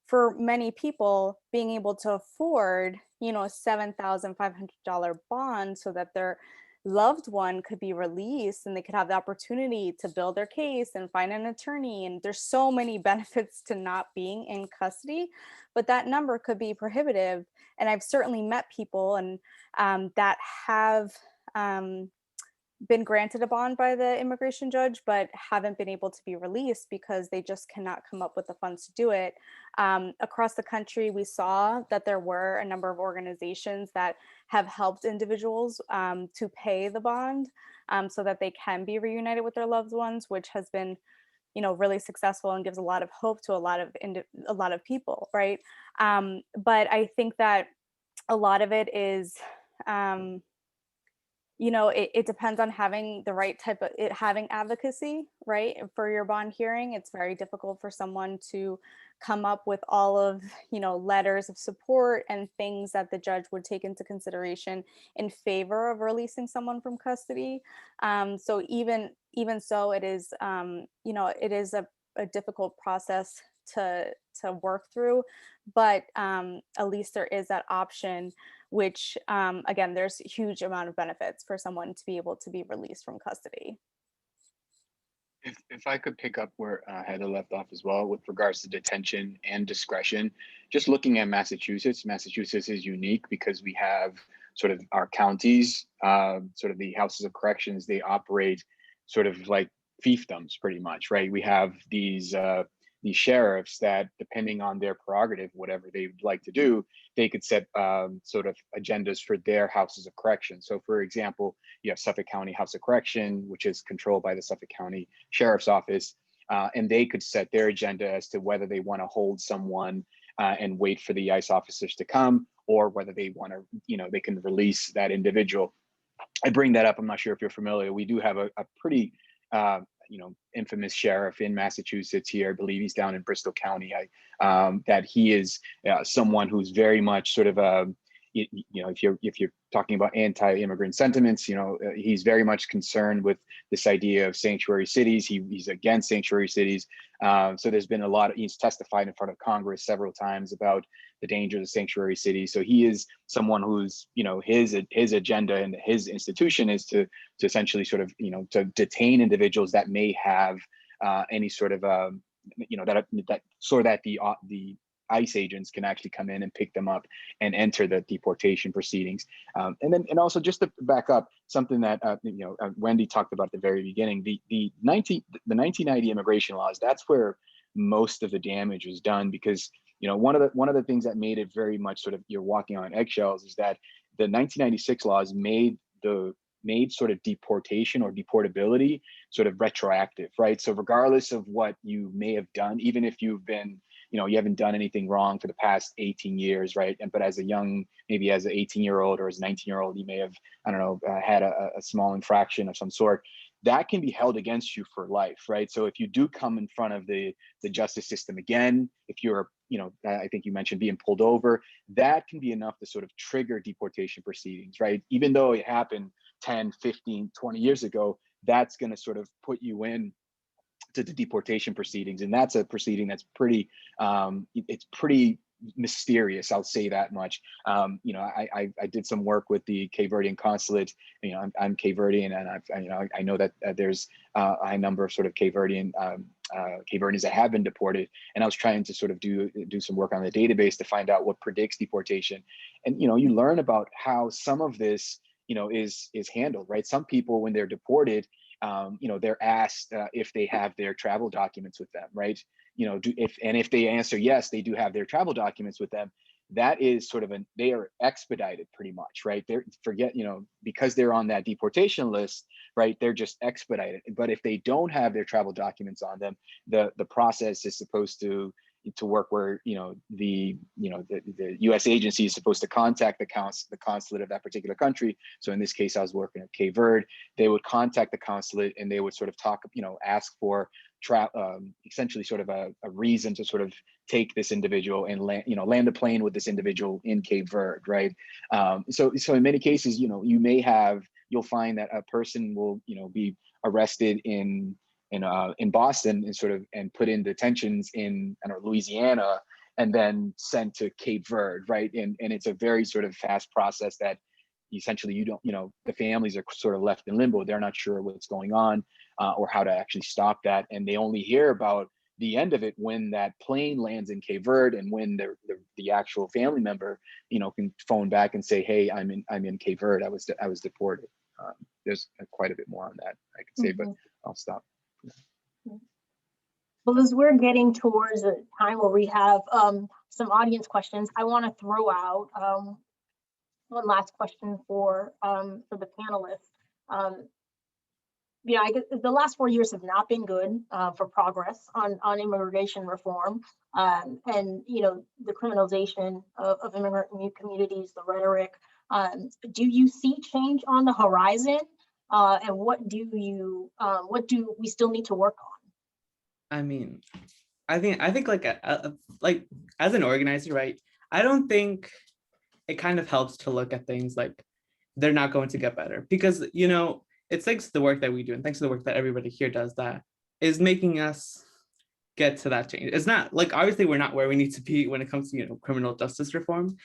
for many people, being able to afford, a $7,500 bond so that their loved one could be released and they could have the opportunity to build their case and find an attorney. And there's so many benefits to not being in custody, but that number could be prohibitive. And I've certainly met people and that have been granted a bond by the immigration judge, but haven't been able to be released because they just cannot come up with the funds to do it. Across the country, we saw that there were a number of organizations that have helped individuals to pay the bond so that they can be reunited with their loved ones, which has been, really successful and gives a lot of hope to a lot of people, right? But I think that a lot of it is, it depends on having the right type of having advocacy, right? For your bond hearing, it's very difficult for someone to come up with all of, letters of support and things that the judge would take into consideration in favor of releasing someone from custody. So even so, it is, it is a difficult process to work through, but at least there is that option, which again, there's a huge amount of benefits for someone to be able to be released from custody. If I could pick up where Heather left off as well with regards to detention and discretion, just looking at Massachusetts is unique because we have sort of our counties, sort of the houses of corrections, they operate sort of like fiefdoms pretty much, right? We have these sheriffs that, depending on their prerogative, whatever they would like to do, they could set sort of agendas for their houses of correction. So for example, you have Suffolk County House of Correction, which is controlled by the Suffolk County Sheriff's Office, and they could set their agenda as to whether they want to hold someone and wait for the ICE officers to come, or whether they want to, they can release that individual. I bring that up, I'm not sure if you're familiar, we do have a pretty infamous sheriff in Massachusetts here. I believe he's down in Bristol County. That he is someone who's very much sort of if you're talking about anti-immigrant sentiments, he's very much concerned with this idea of sanctuary cities. He's against sanctuary cities. So there's been he's testified in front of Congress several times about the dangers of sanctuary cities. So he is someone who's, his agenda and his institution is to essentially sort of, to detain individuals that may have any sort of, that so that the ICE agents can actually come in and pick them up and enter the deportation proceedings. And also just to back up something that Wendy talked about at the very beginning, the 1990 immigration laws, that's where most of the damage was done, because one of the things that made it very much sort of you're walking on eggshells is that the 1996 laws made sort of deportation or deportability sort of retroactive, right? So regardless of what you may have done, even if you've been you haven't done anything wrong for the past 18 years, right? But as a young, maybe as an 18-year-old or as a 19-year-old, you may have, I don't know, had a small infraction of some sort. That can be held against you for life, right? So if you do come in front of the justice system again, if you're, I think you mentioned being pulled over, that can be enough to sort of trigger deportation proceedings, right? Even though it happened 10, 15, 20 years ago, that's going to sort of put you in to the deportation proceedings. And that's a proceeding that's pretty, it's pretty mysterious, I'll say that much. I did some work with the Cape Verdean consulate. I'm Cape Verdean, and I know that there's a high number of sort of Cape Verdeans that have been deported. And I was trying to sort of do some work on the database to find out what predicts deportation. And you learn about how some of this is handled, right? Some people, when they're deported, they're asked if they have their travel documents with them, right? If they answer yes, they do have their travel documents with them, that is sort of they are expedited pretty much, right? Because they're on that deportation list, right? They're just expedited. But if they don't have their travel documents on them, the process is supposed to work where the U.S. agency is supposed to contact the consulate of that particular country. So in this case, I was working at Cape Verde. They would contact the consulate and they would sort of talk, ask for essentially sort of a reason to sort of take this individual and land a plane with this individual in Cape Verde, right? So in many cases, you'll find that a person will be arrested in Boston and put in detentions in Louisiana and then sent to Cape Verde, right? And it's a very sort of fast process that essentially the families are sort of left in limbo. They're not sure what's going on or how to actually stop that. And they only hear about the end of it when that plane lands in Cape Verde and when the actual family member, can phone back and say, hey, I'm in Cape Verde. I was deported. There's quite a bit more on that I could say, but I'll stop. Well, as we're getting towards a time where we have some audience questions, I want to throw out one last question for the panelists. I guess the last 4 years have not been good for progress on immigration reform, and the criminalization of immigrant communities, the rhetoric. Do you see change on the horizon, and what do we still need to work on? I mean, I think like as an organizer, right? I don't think it kind of helps to look at things like they're not going to get better, because it's thanks to the work that we do and thanks to the work that everybody here does that is making us get to that change. It's not like, obviously we're not where we need to be when it comes to criminal justice reform,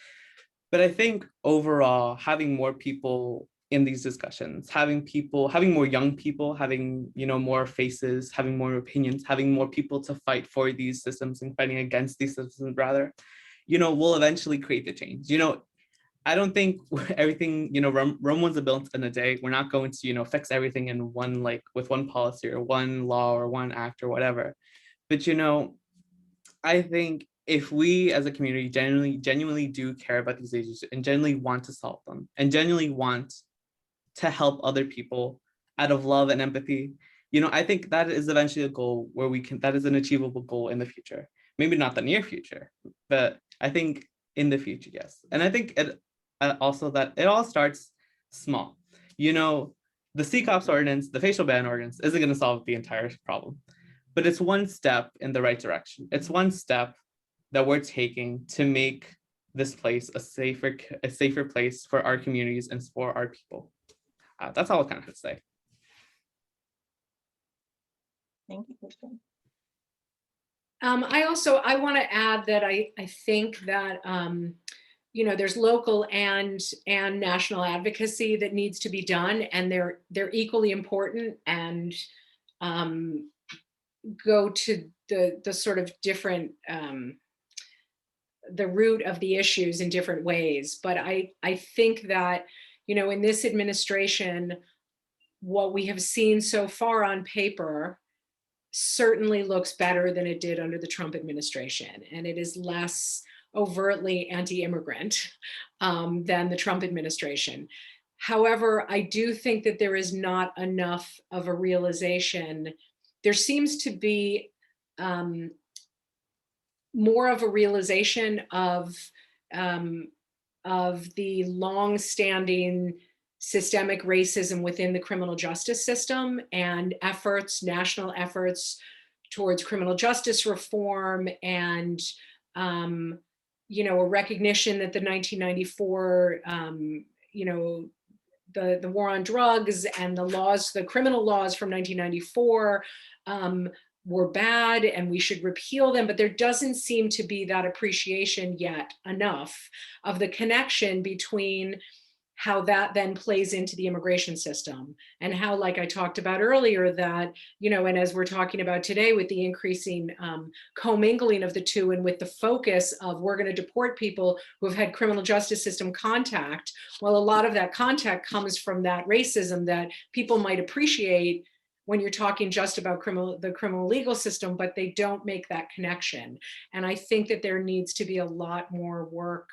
but I think overall having more people in these discussions, having more young people, having more faces, having more opinions, having more people to fight for these systems and fighting against these systems rather, will eventually create the change. I don't think everything, Rome wasn't built in a day. We're not going to, fix everything in with one policy or one law or one act or whatever. But, I think if we as a community genuinely do care about these issues and genuinely want to solve them and genuinely want to help other people out of love and empathy, I think that is eventually a goal where that is an achievable goal in the future. Maybe not the near future, but I think in the future, yes. And I think also that it all starts small. The CCOPS ordinance, the facial ban ordinance isn't going to solve the entire problem, but it's one step in the right direction. It's one step that we're taking to make this place a safer place for our communities and for our people. That's all I kind of have to say. Thank you, Cristian. I want to add that I think that there's local and national advocacy that needs to be done, and they're equally important and go to the sort of different the root of the issues in different ways. But I think that in this administration, what we have seen so far on paper certainly looks better than it did under the Trump administration, and it is less overtly anti-immigrant than the Trump administration. However, I do think that there is not enough of a realization. There seems to be more of a realization of the long-standing systemic racism within the criminal justice system and national efforts towards criminal justice reform, and a recognition that the 1994, the war on drugs and the criminal laws from 1994 were bad and we should repeal them, but there doesn't seem to be that appreciation yet enough of the connection between how that then plays into the immigration system, and how, like I talked about earlier, that, and as we're talking about today with the increasing commingling of the two, and with the focus of we're going to deport people who have had criminal justice system contact. Well, a lot of that contact comes from that racism that people might appreciate when you're talking just about the criminal legal system, but they don't make that connection. And I think that there needs to be a lot more work,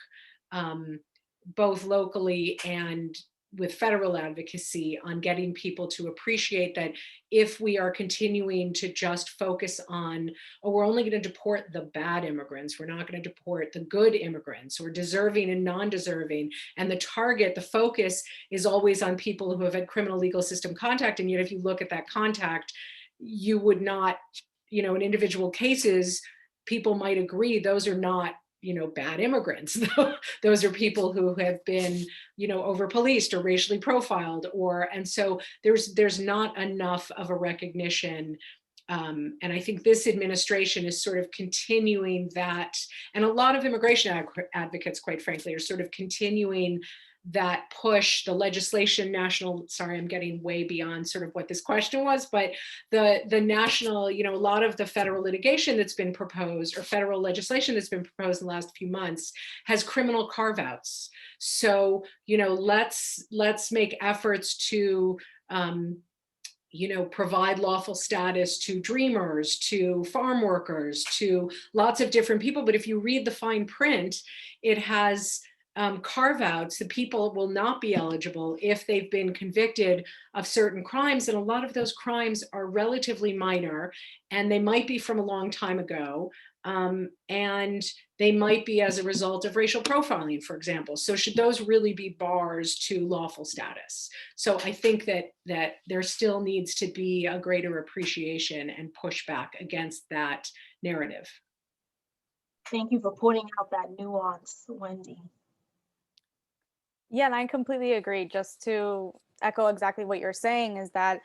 both locally and with federal advocacy, on getting people to appreciate that if we are continuing to just focus on, we're only going to deport the bad immigrants, we're not going to deport the good immigrants, or deserving and non-deserving, and the focus is always on people who have had criminal legal system contact. And yet if you look at that contact, you would not, in individual cases, people might agree those are not bad immigrants. Those are people who have been, over policed or racially profiled, and so there's not enough of a recognition. And I think this administration is sort of continuing that. And a lot of immigration advocates, quite frankly, are sort of continuing that push, the legislation, sorry, I'm getting way beyond sort of what this question was, but the national, a lot of the federal litigation that's been proposed, or federal legislation that's been proposed in the last few months, has criminal carve-outs. So, let's make efforts to, provide lawful status to dreamers, to farm workers, to lots of different people. But if you read the fine print, it has carve-outs. The people will not be eligible if they've been convicted of certain crimes, and a lot of those crimes are relatively minor, and they might be from a long time ago, and they might be as a result of racial profiling, for example. So should those really be bars to lawful status? So I think that there still needs to be a greater appreciation and pushback against that narrative. Thank you for pointing out that nuance, Wendy. Yeah, and I completely agree. Just to echo exactly what you're saying, is that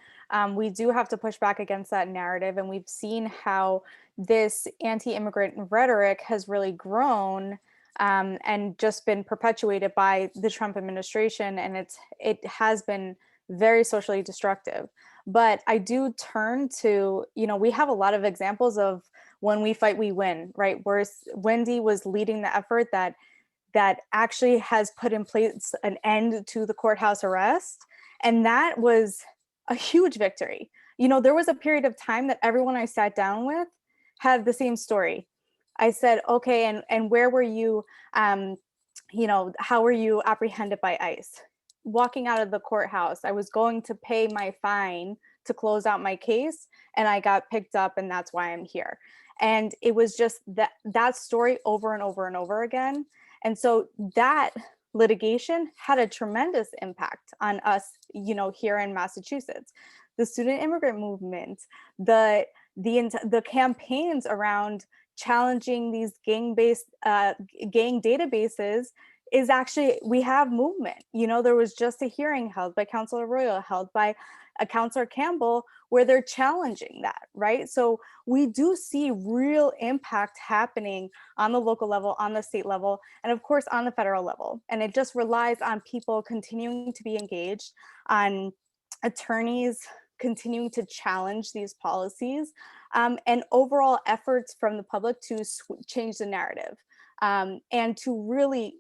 we do have to push back against that narrative. And we've seen how this anti-immigrant rhetoric has really grown and just been perpetuated by the Trump administration. And it has been very socially destructive. But I do turn to, we have a lot of examples of when we fight, we win, right? Where Wendy was leading the effort that actually has put in place an end to the courthouse arrest. And that was a huge victory. There was a period of time that everyone I sat down with had the same story. I said, okay, and where were you, how were you apprehended by ICE? Walking out of the courthouse, I was going to pay my fine to close out my case, and I got picked up, and that's why I'm here. And it was just that story over and over and over again. And so that litigation had a tremendous impact on us, here in Massachusetts. The student immigrant movement, the campaigns around challenging these gang databases is actually, we have movement. There was just a hearing held by Counsel Arroyo, held by Counselor Campbell, where they're challenging that, right? So we do see real impact happening on the local level, on the state level, and of course on the federal level. And it just relies on people continuing to be engaged, on attorneys continuing to challenge these policies, and overall efforts from the public to change the narrative, and to really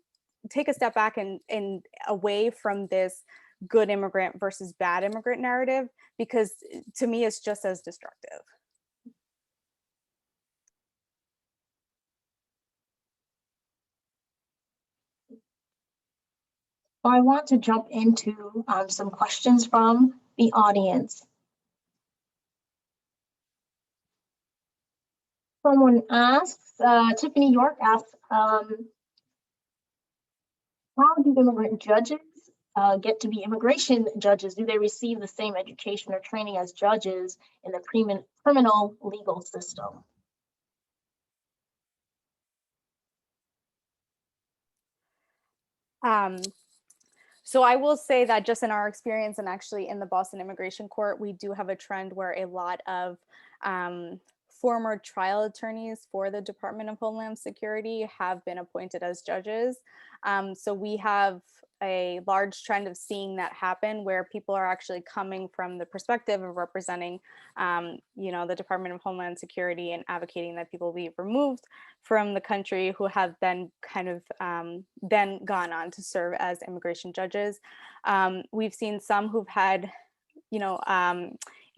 take a step back and away from this good immigrant versus bad immigrant narrative, because to me it's just as destructive. I want to jump into some questions from the audience. Someone asks, Tiffany York asks, how do immigrant judges get to be immigration judges? Do they receive the same education or training as judges in the criminal legal system? So I will say that just in our experience and actually in the Boston Immigration Court, we do have a trend where a lot of former trial attorneys for the Department of Homeland Security have been appointed as judges. So we have a large trend of seeing that happen, where people are actually coming from the perspective of representing, the Department of Homeland Security and advocating that people be removed from the country, who have then kind of then gone on to serve as immigration judges. We've seen some who've had,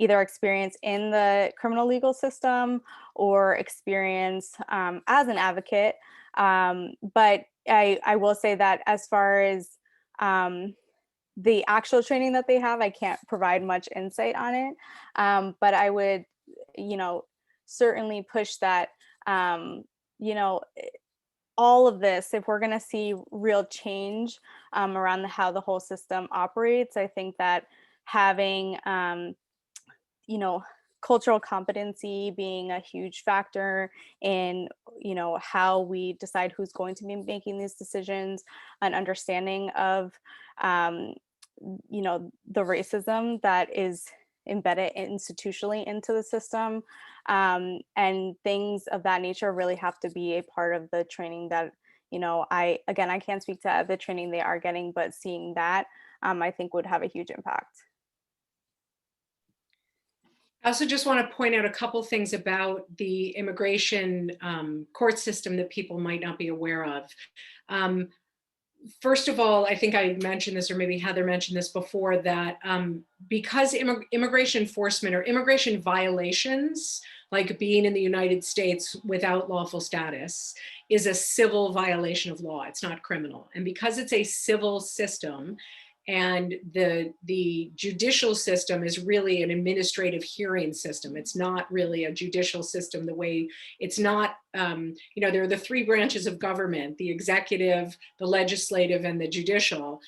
either experience in the criminal legal system or experience as an advocate. But I will say that as far as the actual training that they have, I can't provide much insight on it. But I would, certainly push that, all of this, if we're going to see real change around how the whole system operates, I think that having, cultural competency being a huge factor in, how we decide who's going to be making these decisions, an understanding of, the racism that is embedded institutionally into the system, and things of that nature really have to be a part of the training that, I can't speak to the training they are getting, but seeing that, I think would have a huge impact. I also just want to point out a couple things about the immigration court system that people might not be aware of. First of all, I think I mentioned this, or maybe Heather mentioned this before, that because immigration enforcement or immigration violations, like being in the United States without lawful status, is a civil violation of law. It's not criminal. And because it's a civil system, and the judicial system is really an administrative hearing system. It's not really a judicial system the way it's not, there are the three branches of government: the executive, the legislative, and the judicial.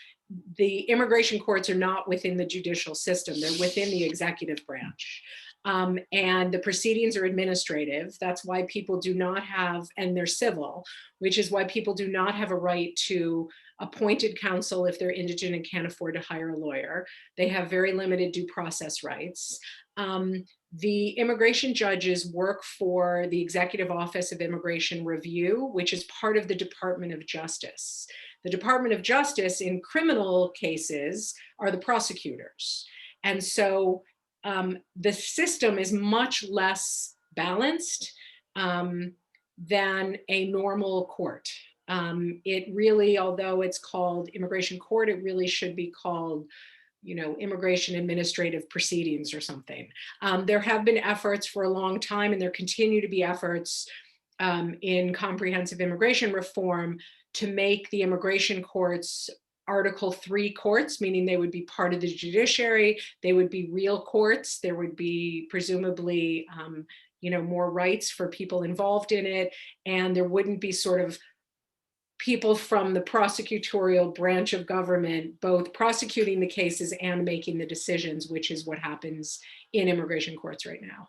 The immigration courts are not within the judicial system. They're within the executive branch. And the proceedings are administrative. That's why people do not have, and they're civil, which is why people do not have a right to appointed counsel if they're indigent and can't afford to hire a lawyer. They have very limited due process rights. The immigration judges work for the Executive Office of Immigration Review, which is part of the Department of Justice. The Department of Justice in criminal cases are the prosecutors. And so the system is much less balanced than a normal court. It really, although it's called immigration court, it really should be called, immigration administrative proceedings or something. There have been efforts for a long time, and there continue to be efforts in comprehensive immigration reform to make the immigration courts Article 3 courts, meaning they would be part of the judiciary. They would be real courts. There would be presumably, more rights for people involved in it. And there wouldn't be sort of people from the prosecutorial branch of government, both prosecuting the cases and making the decisions, which is what happens in immigration courts right now.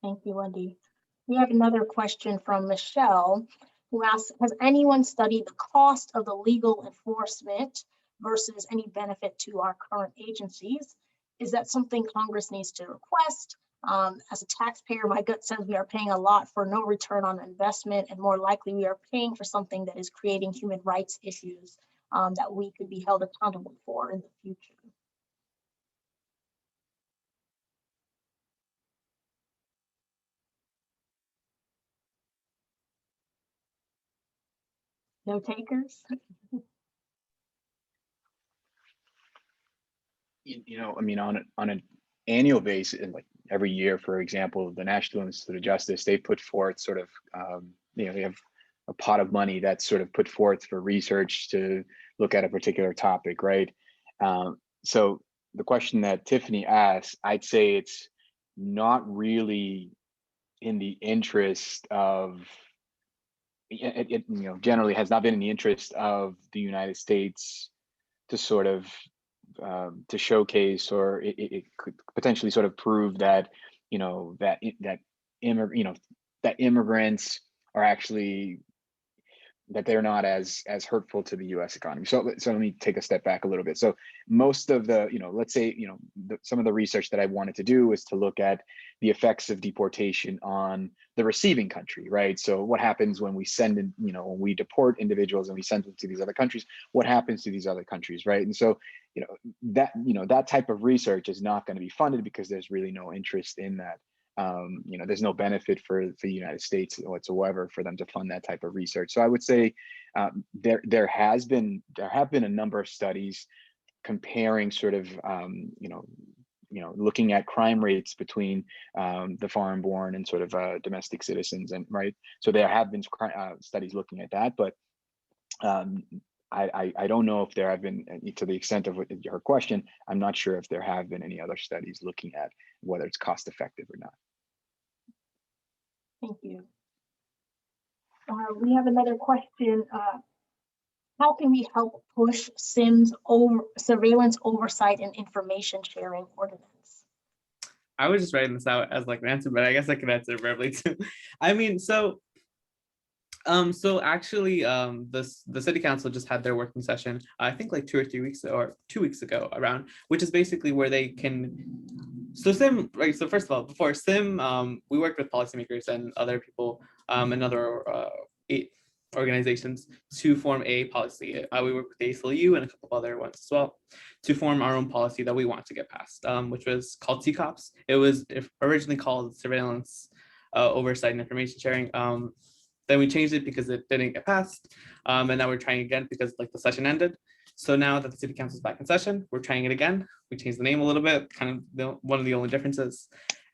Thank you, Wendy. We have another question from Michelle, who asks, has anyone studied the cost of the legal enforcement versus any benefit to our current agencies? Is that something Congress needs to request? As a taxpayer, my gut says we are paying a lot for no return on investment, and more likely we are paying for something that is creating human rights issues that we could be held accountable for in the future. No takers? On an annual basis, and like every year, for example, the National Institute of Justice, they put forth sort of, they have a pot of money that's sort of put forth for research to look at a particular topic, right? So the question that Tiffany asked, I'd say it's not really in the interest of, generally has not been in the interest of the United States to sort of to showcase, or it could potentially sort of prove that that immigrants are actually, that they're not as hurtful to the U.S. economy. So let me take a step back a little bit. So most of the, let's say, some of the research that I wanted to do is to look at the effects of deportation on the receiving country, right? So what happens when we send in, when we deport individuals and we send them to these other countries, what happens to these other countries, right? And so, that type of research is not going to be funded because there's really no interest in that. There's no benefit for the United States whatsoever for them to fund that type of research. So I would say there have been a number of studies comparing sort of looking at crime rates between the foreign-born and sort of domestic citizens, and right. So there have been studies looking at that, but I don't know if there have been, to the extent of your question, I'm not sure if there have been any other studies looking at whether it's cost effective or not. Thank you. We have another question. How can we help push SIM's surveillance oversight and information sharing ordinance? I was just writing this out as like an answer, but I guess I can answer verbally too. I mean, so actually, the city council just had their working session, I think like 2 or 3 weeks or 2 weeks ago around, which is basically where they can, so SIM, right? So first of all, before SIM, we worked with policymakers and other people and other 8 organizations to form a policy. We worked with the ACLU and a couple of other ones as well to form our own policy that we want to get passed, which was called CCOPS. It was originally called Surveillance, Oversight, and Information Sharing. Then we changed it because it didn't get passed. And now we're trying again because like the session ended. So now that the city council is back in session, we're trying it again. We changed the name a little bit, kind of one of the only differences.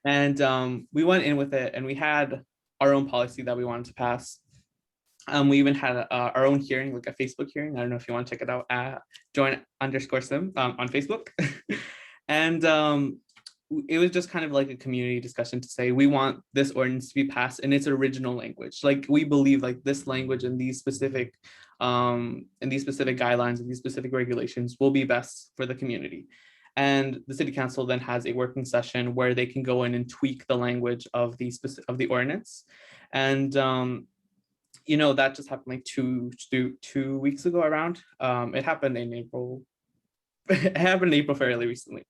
And we went in with it and we had our own policy that we wanted to pass. We even had our own hearing, like a Facebook hearing. I don't know if you want to check it out at join_sim on Facebook. And it was just kind of like a community discussion to say, we want this ordinance to be passed in its original language. Like we believe like this language and these specific guidelines and these specific regulations will be best for the community. And the city council then has a working session where they can go in and tweak the language of the ordinance. And that just happened like two weeks ago around. It happened in April. It happened in April fairly recently.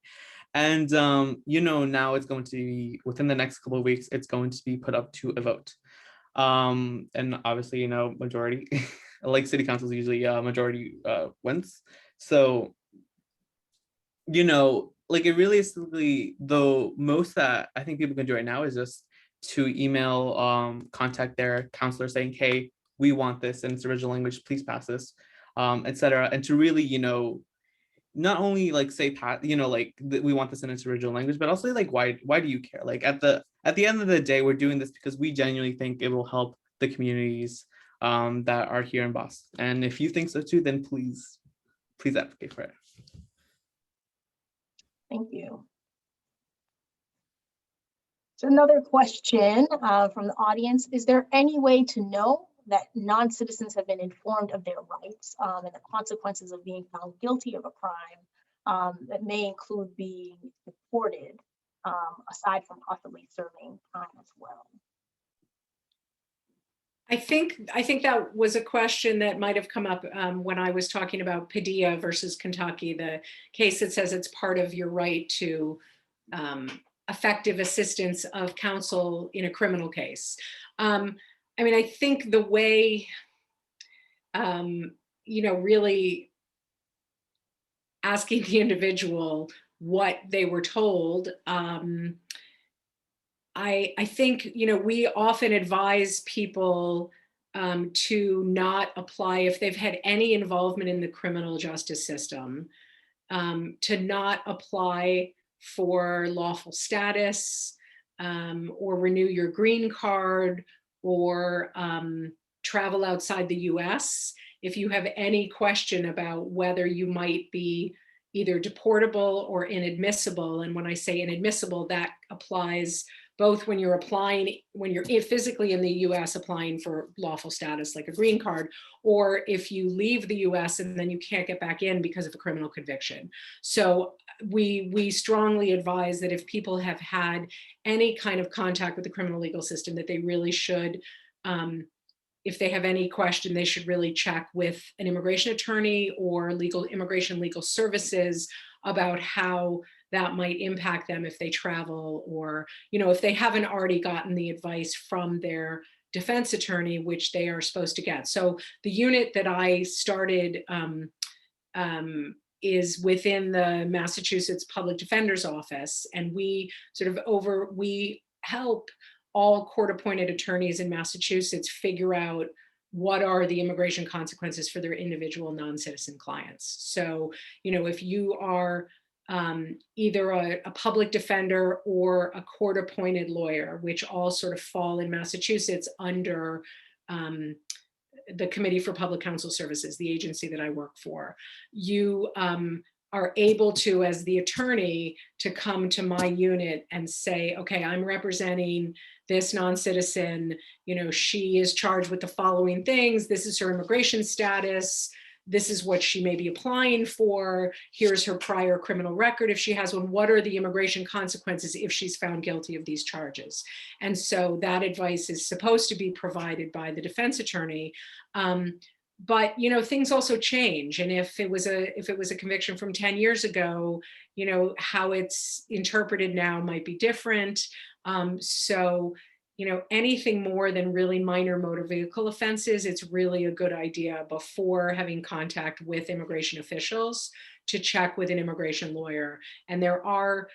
And, now it's going to be within the next couple of weeks, it's going to be put up to a vote. And obviously, majority, like city councils usually majority wins. So, like it realistically, though, most that I think people can do right now is just to email, contact their counselor saying, hey, we want this in its original language, please pass this, etc. And to really, not only like say, like we want this in its original language, but also like, why do you care? Like at the end of the day, we're doing this because we genuinely think it will help the communities that are here in Boston. And if you think so too, then please advocate for it. Thank you. So another question from the audience, is there any way to know that non-citizens have been informed of their rights and the consequences of being found guilty of a crime that may include being deported, aside from possibly serving time as well? I think that was a question that might have come up when I was talking about Padilla versus Kentucky, the case that says it's part of your right to effective assistance of counsel in a criminal case. I mean, I think the way, really asking the individual what they were told, I think, we often advise people to not apply if they've had any involvement in the criminal justice system, to not apply for lawful status or renew your green card or travel outside the US if you have any question about whether you might be either deportable or inadmissible. And when I say inadmissible, that applies both when you're applying, when you're physically in the US applying for lawful status like a green card, or if you leave the US and then you can't get back in because of a criminal conviction. So we strongly advise that if people have had any kind of contact with the criminal legal system, that they really should, if they have any question, they should really check with an immigration attorney or immigration legal services about how that might impact them if they travel, or, you know, if they haven't already gotten the advice from their defense attorney, which they are supposed to get. So the unit that I started is within the Massachusetts Public Defender's Office, and we help all court-appointed attorneys in Massachusetts figure out what are the immigration consequences for their individual non-citizen clients. So, you know, if you are either a public defender or a court-appointed lawyer, which all sort of fall in Massachusetts under the Committee for Public Counsel Services, the agency that I work for, you are able to, as the attorney, to come to my unit and say, okay, I'm representing this non-citizen, you know, she is charged with the following things. This is her immigration status. This is what she may be applying for. Here's her prior criminal record if she has one. What are the immigration consequences if she's found guilty of these charges? And so that advice is supposed to be provided by the defense attorney. But, you know, things also change. And if it was a conviction from 10 years ago, you know, how it's interpreted now might be different. So, you know, anything more than really minor motor vehicle offenses, it's really a good idea before having contact with immigration officials to check with an immigration lawyer. And there are,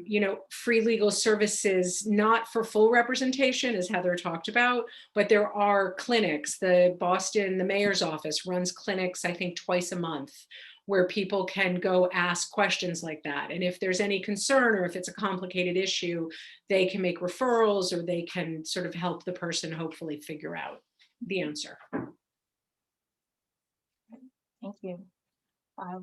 you know, free legal services, not for full representation, as Heather talked about, but there are clinics. The mayor's office runs clinics, I think, twice a month, where people can go ask questions like that. And if there's any concern, or if it's a complicated issue, they can make referrals, or they can sort of help the person hopefully figure out the answer. Thank you. I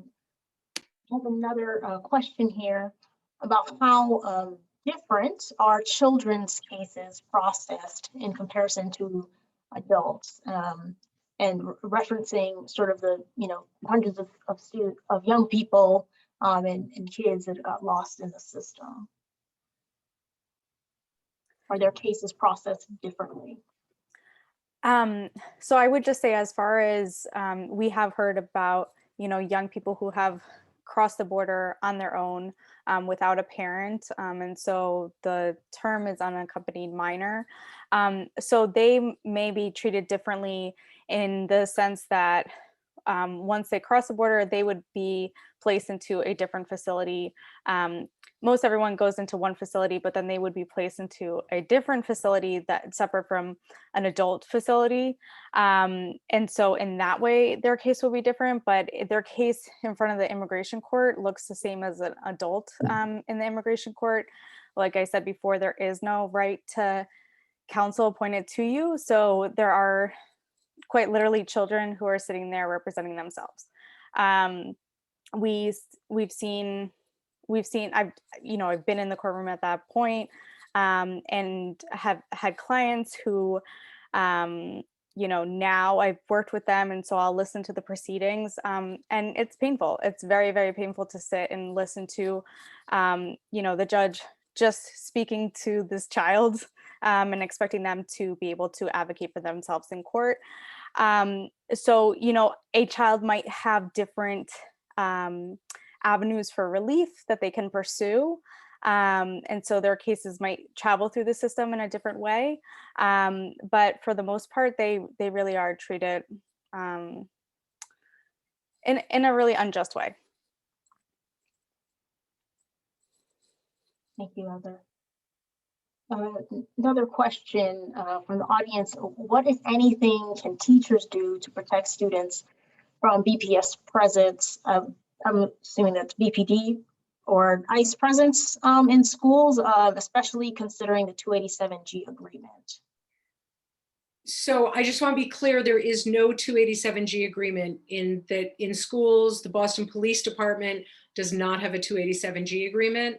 have another question here about how different are children's cases processed in comparison to adults, and referencing sort of the, you know, hundreds of young people and kids that got lost in the system. Are their cases processed differently? So I would just say, as far as we have heard about, you know, young people who have crossed the border on their own without a parent. And so the term is unaccompanied minor. So they may be treated differently in the sense that once they cross the border, they would be placed into a different facility. Most everyone goes into one facility, but then they would be placed into a different facility that's separate from an adult facility. And so in that way, their case will be different, but their case in front of the immigration court looks the same as an adult in the immigration court. Like I said before, there is no right to counsel appointed to you. So there are quite literally children who are sitting there representing themselves. We've seen, I've been in the courtroom at that point, and have had clients who, now I've worked with them, and so I'll listen to the proceedings, and it's painful. It's very, very painful to sit and listen to, the judge just speaking to this child, and expecting them to be able to advocate for themselves in court. So, a child might have different avenues for relief that they can pursue. And so their cases might travel through the system in a different way. But for the most part, they really are treated in a really unjust way. Thank you, Heather. Another question from the audience: what, if anything, can teachers do to protect students from BPS presence? I'm assuming that's BPD or ICE presence in schools, especially considering the 287G agreement. So I just want to be clear, there is no 287G agreement in schools. The Boston Police Department does not have a 287G agreement.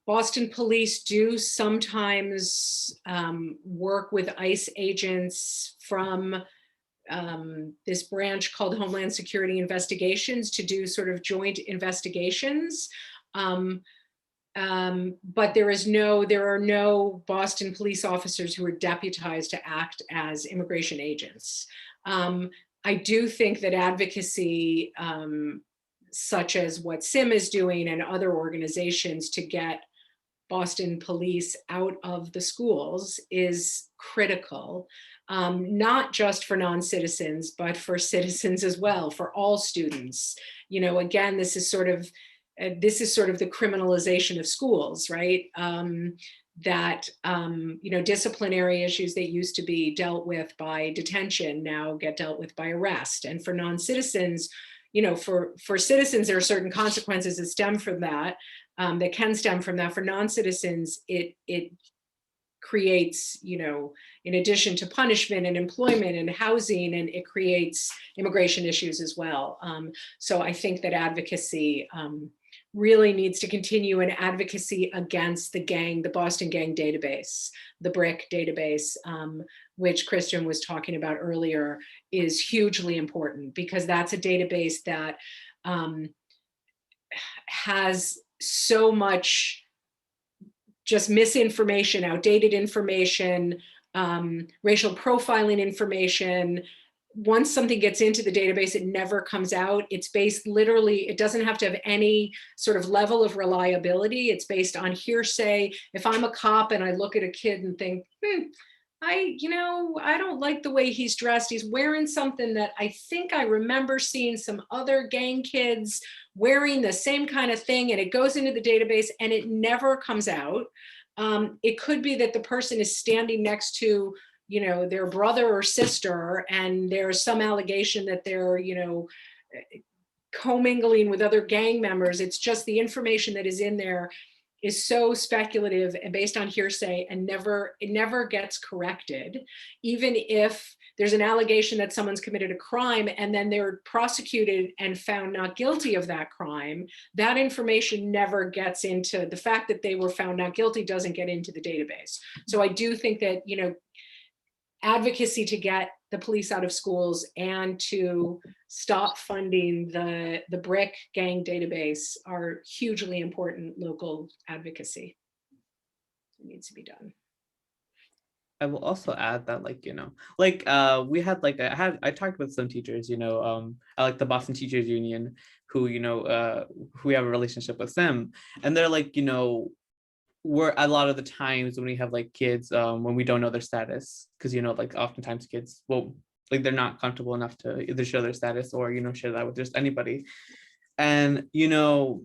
Boston police do sometimes work with ICE agents from this branch called Homeland Security Investigations to do sort of joint investigations. But there are no Boston police officers who are deputized to act as immigration agents. I do think that advocacy, such as what SIM is doing and other organizations to get Boston police out of the schools is critical, not just for non-citizens, but for citizens as well, for all students. You know, again, this is sort of the criminalization of schools, right? You know, disciplinary issues that used to be dealt with by detention now get dealt with by arrest. And for non-citizens, you know, for citizens, there are certain consequences that stem from that, that can stem from that. For non-citizens, it creates, you know, in addition to punishment and employment and housing, and it creates immigration issues as well. So I think that advocacy really needs to continue, an advocacy against the Boston gang database, the BRIC database, which Cristian was talking about earlier, is hugely important, because that's a database that has so much just misinformation, outdated information, racial profiling information. Once something gets into the database, it never comes out. It's based literally, it doesn't have to have any sort of level of reliability. It's based on hearsay. If I'm a cop and I look at a kid and think, I don't like the way he's dressed. He's wearing something that I think I remember seeing some other gang kids wearing the same kind of thing, and it goes into the database and it never comes out. It could be that the person is standing next to, you know, their brother or sister, and there's some allegation that they're, you know, commingling with other gang members. It's just the information that is in there is so speculative and based on hearsay, and it never gets corrected. Even if there's an allegation that someone's committed a crime and then they're prosecuted and found not guilty of that crime, that information never gets into, the fact that they were found not guilty doesn't get into the database. So I do think that, you know, advocacy to get the police out of schools and to stop funding the BRIC gang database are hugely important local advocacy. It needs to be done. I will also add that, like, you know, like we had like I talked with some teachers, you know, I like the Boston Teachers Union, who, you know, who we have a relationship with them, and they're like, you know, we're a lot of the times when we have like kids, when we don't know their status, because, you know, like oftentimes kids, well, like they're not comfortable enough to either show their status or, you know, share that with just anybody. And, you know,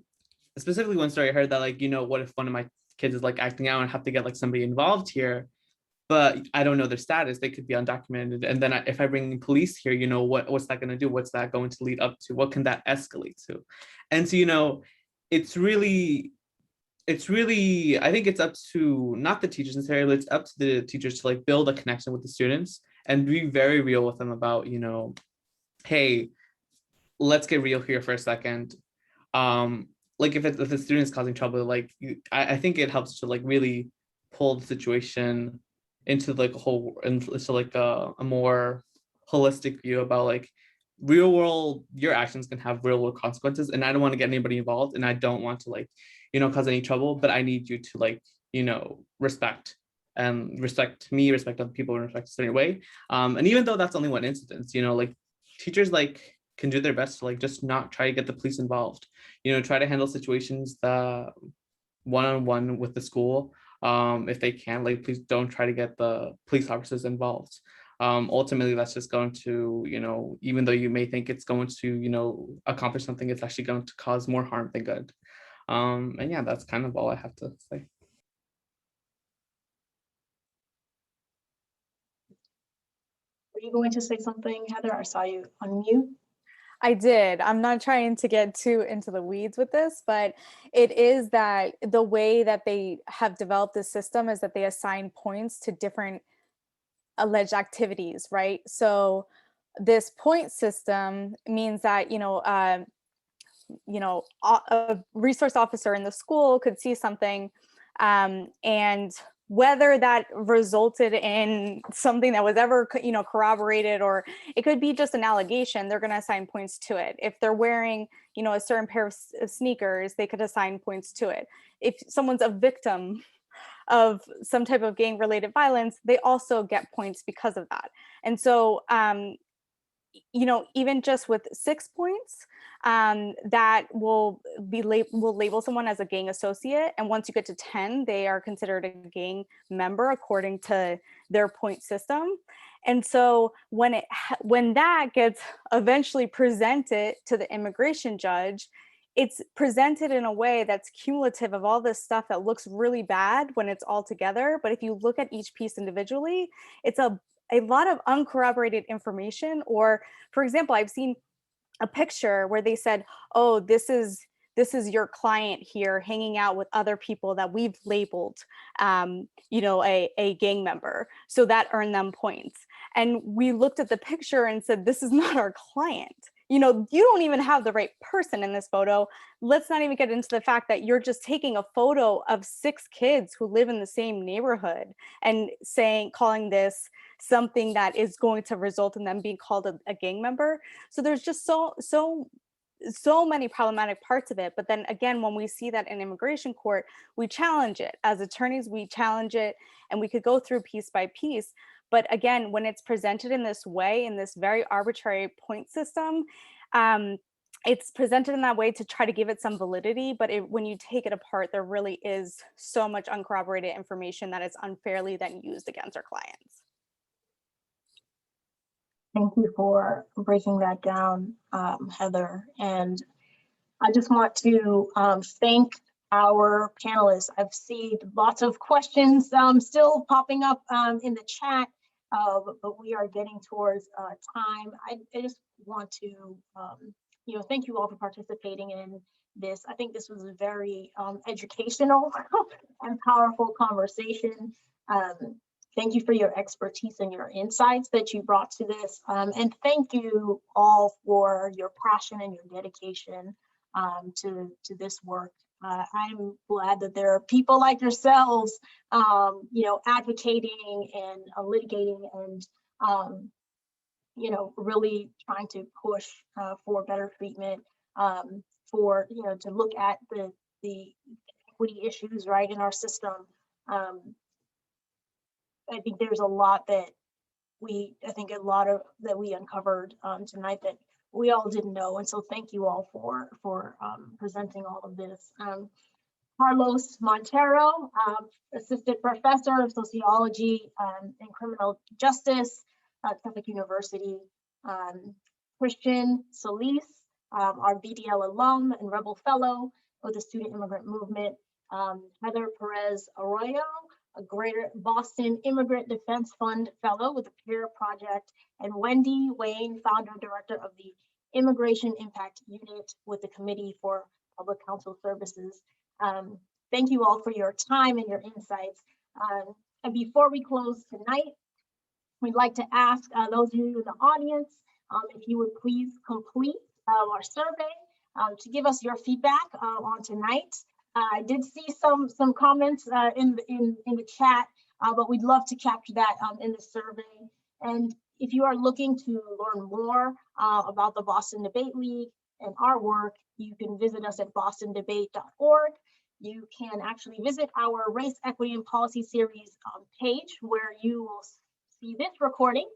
specifically one story I heard that, like, you know, what if one of my kids is like acting out and have to get like somebody involved here, but I don't know their status, they could be undocumented. And then if I bring police here, you know, what's that going to do? What's that going to lead up to? What can that escalate to? And so, you know, it's really, I think it's up to not the teachers necessarily, but it's up to the teachers to like build a connection with the students and be very real with them about, you know, hey, let's get real here for a second. Like if the student is causing trouble, like I think it helps to like really pull the situation into like into like a more holistic view about like real world, your actions can have real world consequences, and I don't want to get anybody involved, and I don't want to like, you know, cause any trouble, but I need you to like, you know, respect me, respect other people, and respect a certain way. And even though that's only one incident, you know, like teachers like can do their best to like just not try to get the police involved, you know, try to handle situations one-on-one with the school. If they can, like, please don't try to get the police officers involved. Ultimately, that's just going to, you know, even though you may think it's going to, you know, accomplish something, it's actually going to cause more harm than good. And yeah, that's kind of all I have to say. Were you going to say something, Heather? I saw you unmute. I did. I'm not trying to get too into the weeds with this, but it is that the way that they have developed this system is that they assign points to different alleged activities, right? So this point system means that, a resource officer in the school could see something And whether that resulted in something that was ever, corroborated, or it could be just an allegation, they're going to assign points to it. If they're wearing, a certain pair of sneakers, they could assign points to it. If someone's a victim of some type of gang-related violence, they also get points because of that. And so, even just with 6 points, that will label someone as a gang associate. And once you get to 10, they are considered a gang member according to their point system. And so when that gets eventually presented to the immigration judge, it's presented in a way that's cumulative of all this stuff that looks really bad when it's all together. But if you look at each piece individually, it's a lot of uncorroborated information. Or, for example, I've seen a picture where they said, oh, this is your client here hanging out with other people that we've labeled, a gang member. So that earned them points. And we looked at the picture and said, this is not our client. You don't even have the right person in this photo. Let's not even get into the fact that you're just taking a photo of 6 kids who live in the same neighborhood and calling this something that is going to result in them being called a gang member. So there's just so many problematic parts of it. But then again, when we see that in immigration court, we challenge it. As attorneys, we challenge it, and we could go through piece by piece. But again, when it's presented in this way, in this very arbitrary point system, it's presented in that way to try to give it some validity. But when you take it apart, there really is so much uncorroborated information that is unfairly then used against our clients. Thank you for breaking that down, Heather. And I just want to thank our panelists. I've seen lots of questions still popping up in the chat, but we are getting towards time. I just want to, thank you all for participating in this. I think this was a very educational and powerful conversation. Thank you for your expertise and your insights that you brought to this. And thank you all for your passion and your dedication to this work. I'm glad that there are people like yourselves, advocating and litigating and, really trying to push for better treatment, to look at the equity issues right in our system. I think there's a lot that we uncovered tonight that we all didn't know. And so thank you all for presenting all of this. Carlos Monteiro, Assistant Professor of Sociology and Criminal Justice at Suffolk University. Cristian Solis, our BDL alum and Rebel Fellow with the Student Immigrant Movement. Heather Perez Arroyo, a Greater Boston Immigrant Defense Fund Fellow with the Peer Project, and Wendy Wayne, Founder and Director of the Immigration Impact Unit with the Committee for Public Counsel Services. Thank you all for your time and your insights. And before we close tonight, we'd like to ask those of you in the audience if you would please complete our survey to give us your feedback on tonight. I did see some comments in the chat, but we'd love to capture that in the survey. And if you are looking to learn more about the Boston Debate League and our work, you can visit us at bostondebate.org. You can actually visit our Race, Equity, and Policy series page, where you will see this recording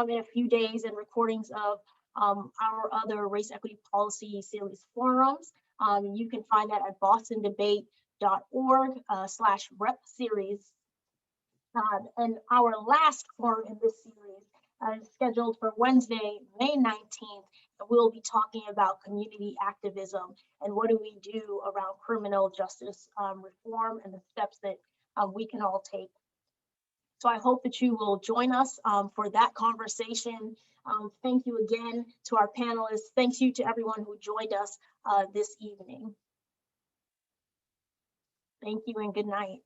in a few days, and recordings of our other Race, Equity, Policy series forums. You can find that at bostondebate.org/rep series. And our last forum in this series is scheduled for Wednesday, May 19th. And we'll be talking about community activism and what do we do around criminal justice reform and the steps that we can all take. So I hope that you will join us for that conversation. Thank you again to our panelists. Thank you to everyone who joined us this evening. Thank you and good night.